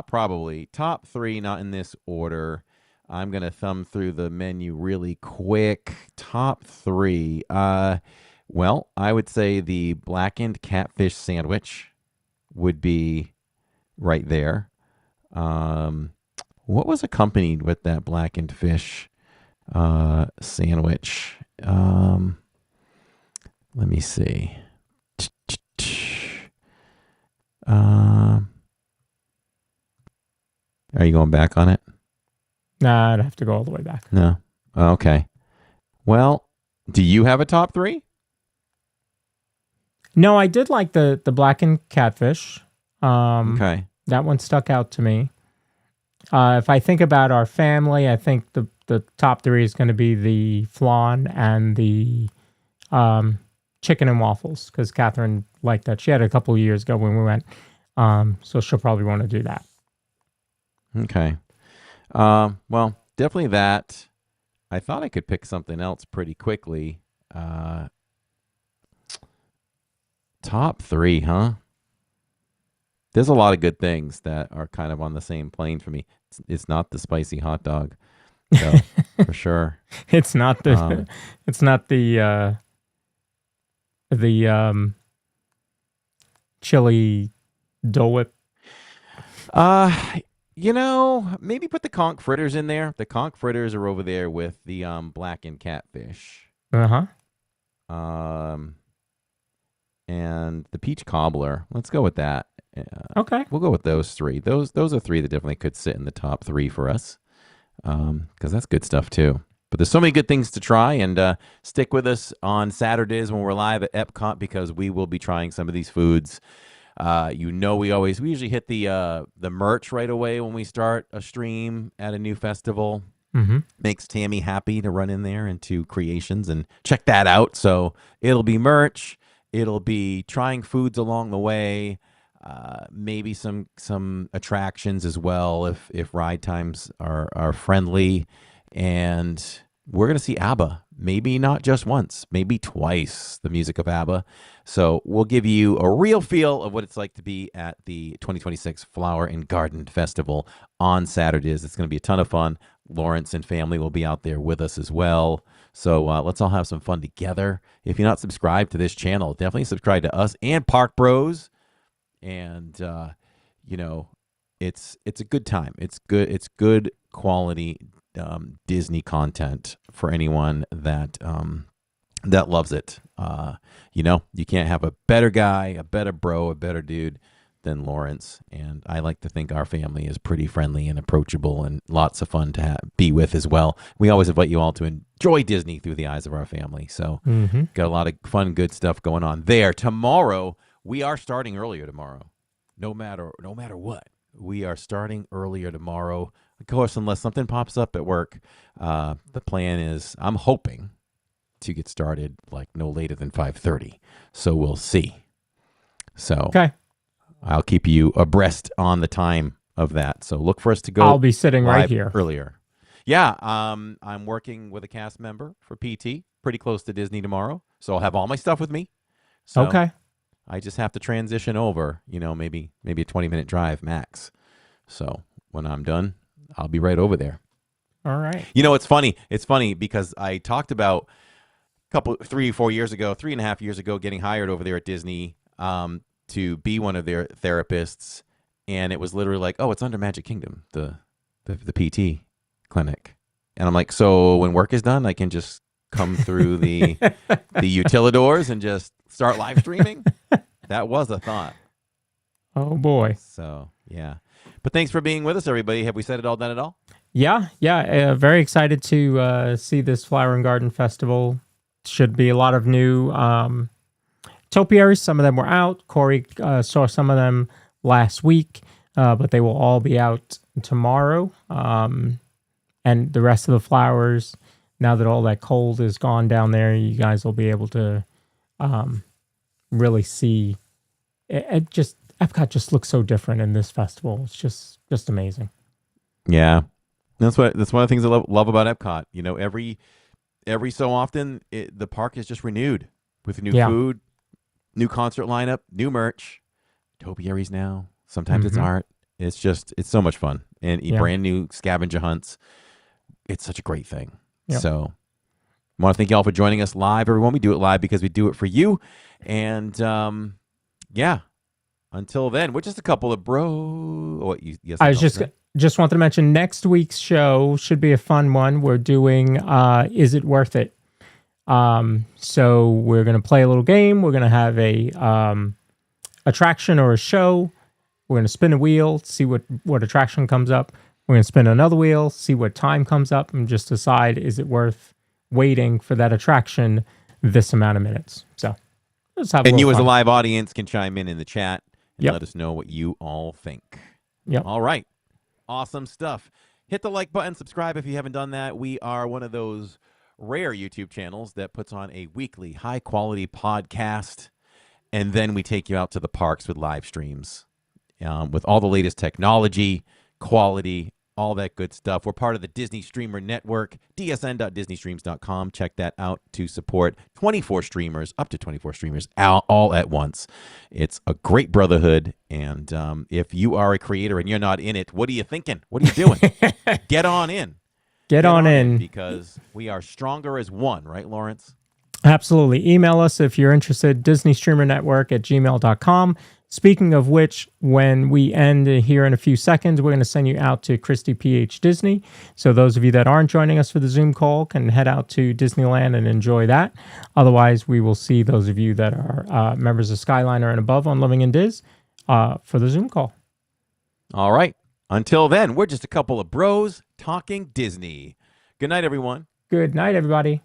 probably. Top 3, not in this order. I'm going to thumb through the menu really quick. Top 3. Well, I would say the blackened catfish sandwich would be right there. What was accompanied with that blackened fish sandwich? Let me see. Are you going back on it? Nah, I'd have to go all the way back. No. Okay. Well, do you have a top 3? No, I did like the blackened catfish. Okay. That one stuck out to me. If I think about our family, I think the top 3 is going to be the flan and the chicken and waffles, because Catherine liked that. She had it a couple of years ago when we went, so she'll probably want to do that. Okay. Well, definitely that. I thought I could pick something else pretty quickly. Top 3, huh? There's a lot of good things that are kind of on the same plane for me. It's not the spicy hot dog, so for sure. It's not the chili Dole Whip. Maybe put the conch fritters in there. The conch fritters are over there with the blackened catfish. And the peach cobbler. Let's go with that. Okay. We'll go with those 3. Those are 3 that definitely could sit in the top 3 for us. Because that's good stuff too. But there's so many good things to try, and stick with us on Saturdays when we're live at EPCOT, because we will be trying some of these foods. We usually hit the merch right away when we start a stream at a new festival. Makes Tammy happy to run in there into Creations and check that out. So it'll be merch. It'll be trying foods along the way. Maybe some attractions as well if ride times are friendly. And we're going to see ABBA, maybe not just once, maybe twice, the music of ABBA. So we'll give you a real feel of what it's like to be at the 2026 Flower and Garden Festival on Saturdays. It's going to be a ton of fun. Lawrence and family will be out there with us as well. So let's all have some fun together. If you're not subscribed to this channel, definitely subscribe to us and Park Bros. And, it's a good time. It's good quality Disney content for anyone that loves it. You can't have a better guy, a better bro, a better dude than Lawrence. And I like to think our family is pretty friendly and approachable and lots of fun to be with as well. We always invite you all to enjoy Disney through the eyes of our family. So got a lot of fun, good stuff going on there. Tomorrow, we are starting earlier tomorrow. No matter what, we are starting earlier tomorrow. Of course, unless something pops up at work, the plan is I'm hoping to get started like no later than 5:30. So we'll see. So okay. I'll keep you abreast on the time of that. So look for us to go. I'll be sitting right here earlier. Yeah, I'm working with a cast member for PT, pretty close to Disney tomorrow. So I'll have all my stuff with me. So okay. I just have to transition over, maybe a 20-minute drive max. So when I'm done, I'll be right over there. All right. It's funny. It's funny because I talked about 3.5 years ago, getting hired over there at Disney to be one of their therapists. And it was literally like, oh, it's under Magic Kingdom, the PT clinic. And I'm like, so when work is done, I can just come through the utilidors and just start live streaming? That was a thought. Oh, boy. So, yeah. But thanks for being with us, everybody. Have we said it all, done it all? Yeah. Very excited to see this Flower and Garden Festival. Should be a lot of new topiaries. Some of them were out. Corey saw some of them last week. but they will all be out tomorrow. And the rest of the flowers, now that all that cold is gone down there, you guys will be able to really see. Epcot just looks so different in this festival. It's just amazing. Yeah, that's one of the things I love about Epcot. You know, every so often the park is just renewed with new food, new concert lineup, new merch, topiaries now. Sometimes it's art. It's so much fun, and brand new scavenger hunts. It's such a great thing. Yep. So I want to thank you all for joining us live, everyone. We do it live because we do it for you. And until then, we're just a couple of yes, I was just wanted to mention next week's show should be a fun one. We're doing Is It Worth It? So we're going to play a little game. We're going to have a attraction or a show. We're going to spin a wheel, see what attraction comes up. We're going to spin another wheel, see what time comes up, and just decide, is it worth waiting for that attraction this amount of minutes? So let's have and you fun. As a live audience can chime in the chat and Yep. let us know what you all think. Yep. All right. Awesome stuff. Hit the like button, subscribe if you haven't done that. We are one of those rare YouTube channels that puts on a weekly high-quality podcast, and then we take you out to the parks with live streams with all the latest technology, quality, all that good stuff. We're part of the Disney Streamer Network, dsn.disneystreams.com. Check that out to support 24 streamers, up to 24 streamers, all at once. It's a great brotherhood, and if you are a creator and you're not in it, what are you thinking? What are you doing? Get on in. Get on in. Because we are stronger as one, right, Lawrence? Absolutely. Email us if you're interested, DisneyStreamerNetwork@gmail.com. Speaking of which, when we end here in a few seconds, we're going to send you out to Christy PH Disney. So those of you that aren't joining us for the Zoom call can head out to Disneyland and enjoy that. Otherwise, we will see those of you that are members of Skyliner and above on Living in Diz for the Zoom call. All right. Until then, we're just a couple of bros talking Disney. Good night, everyone. Good night, everybody.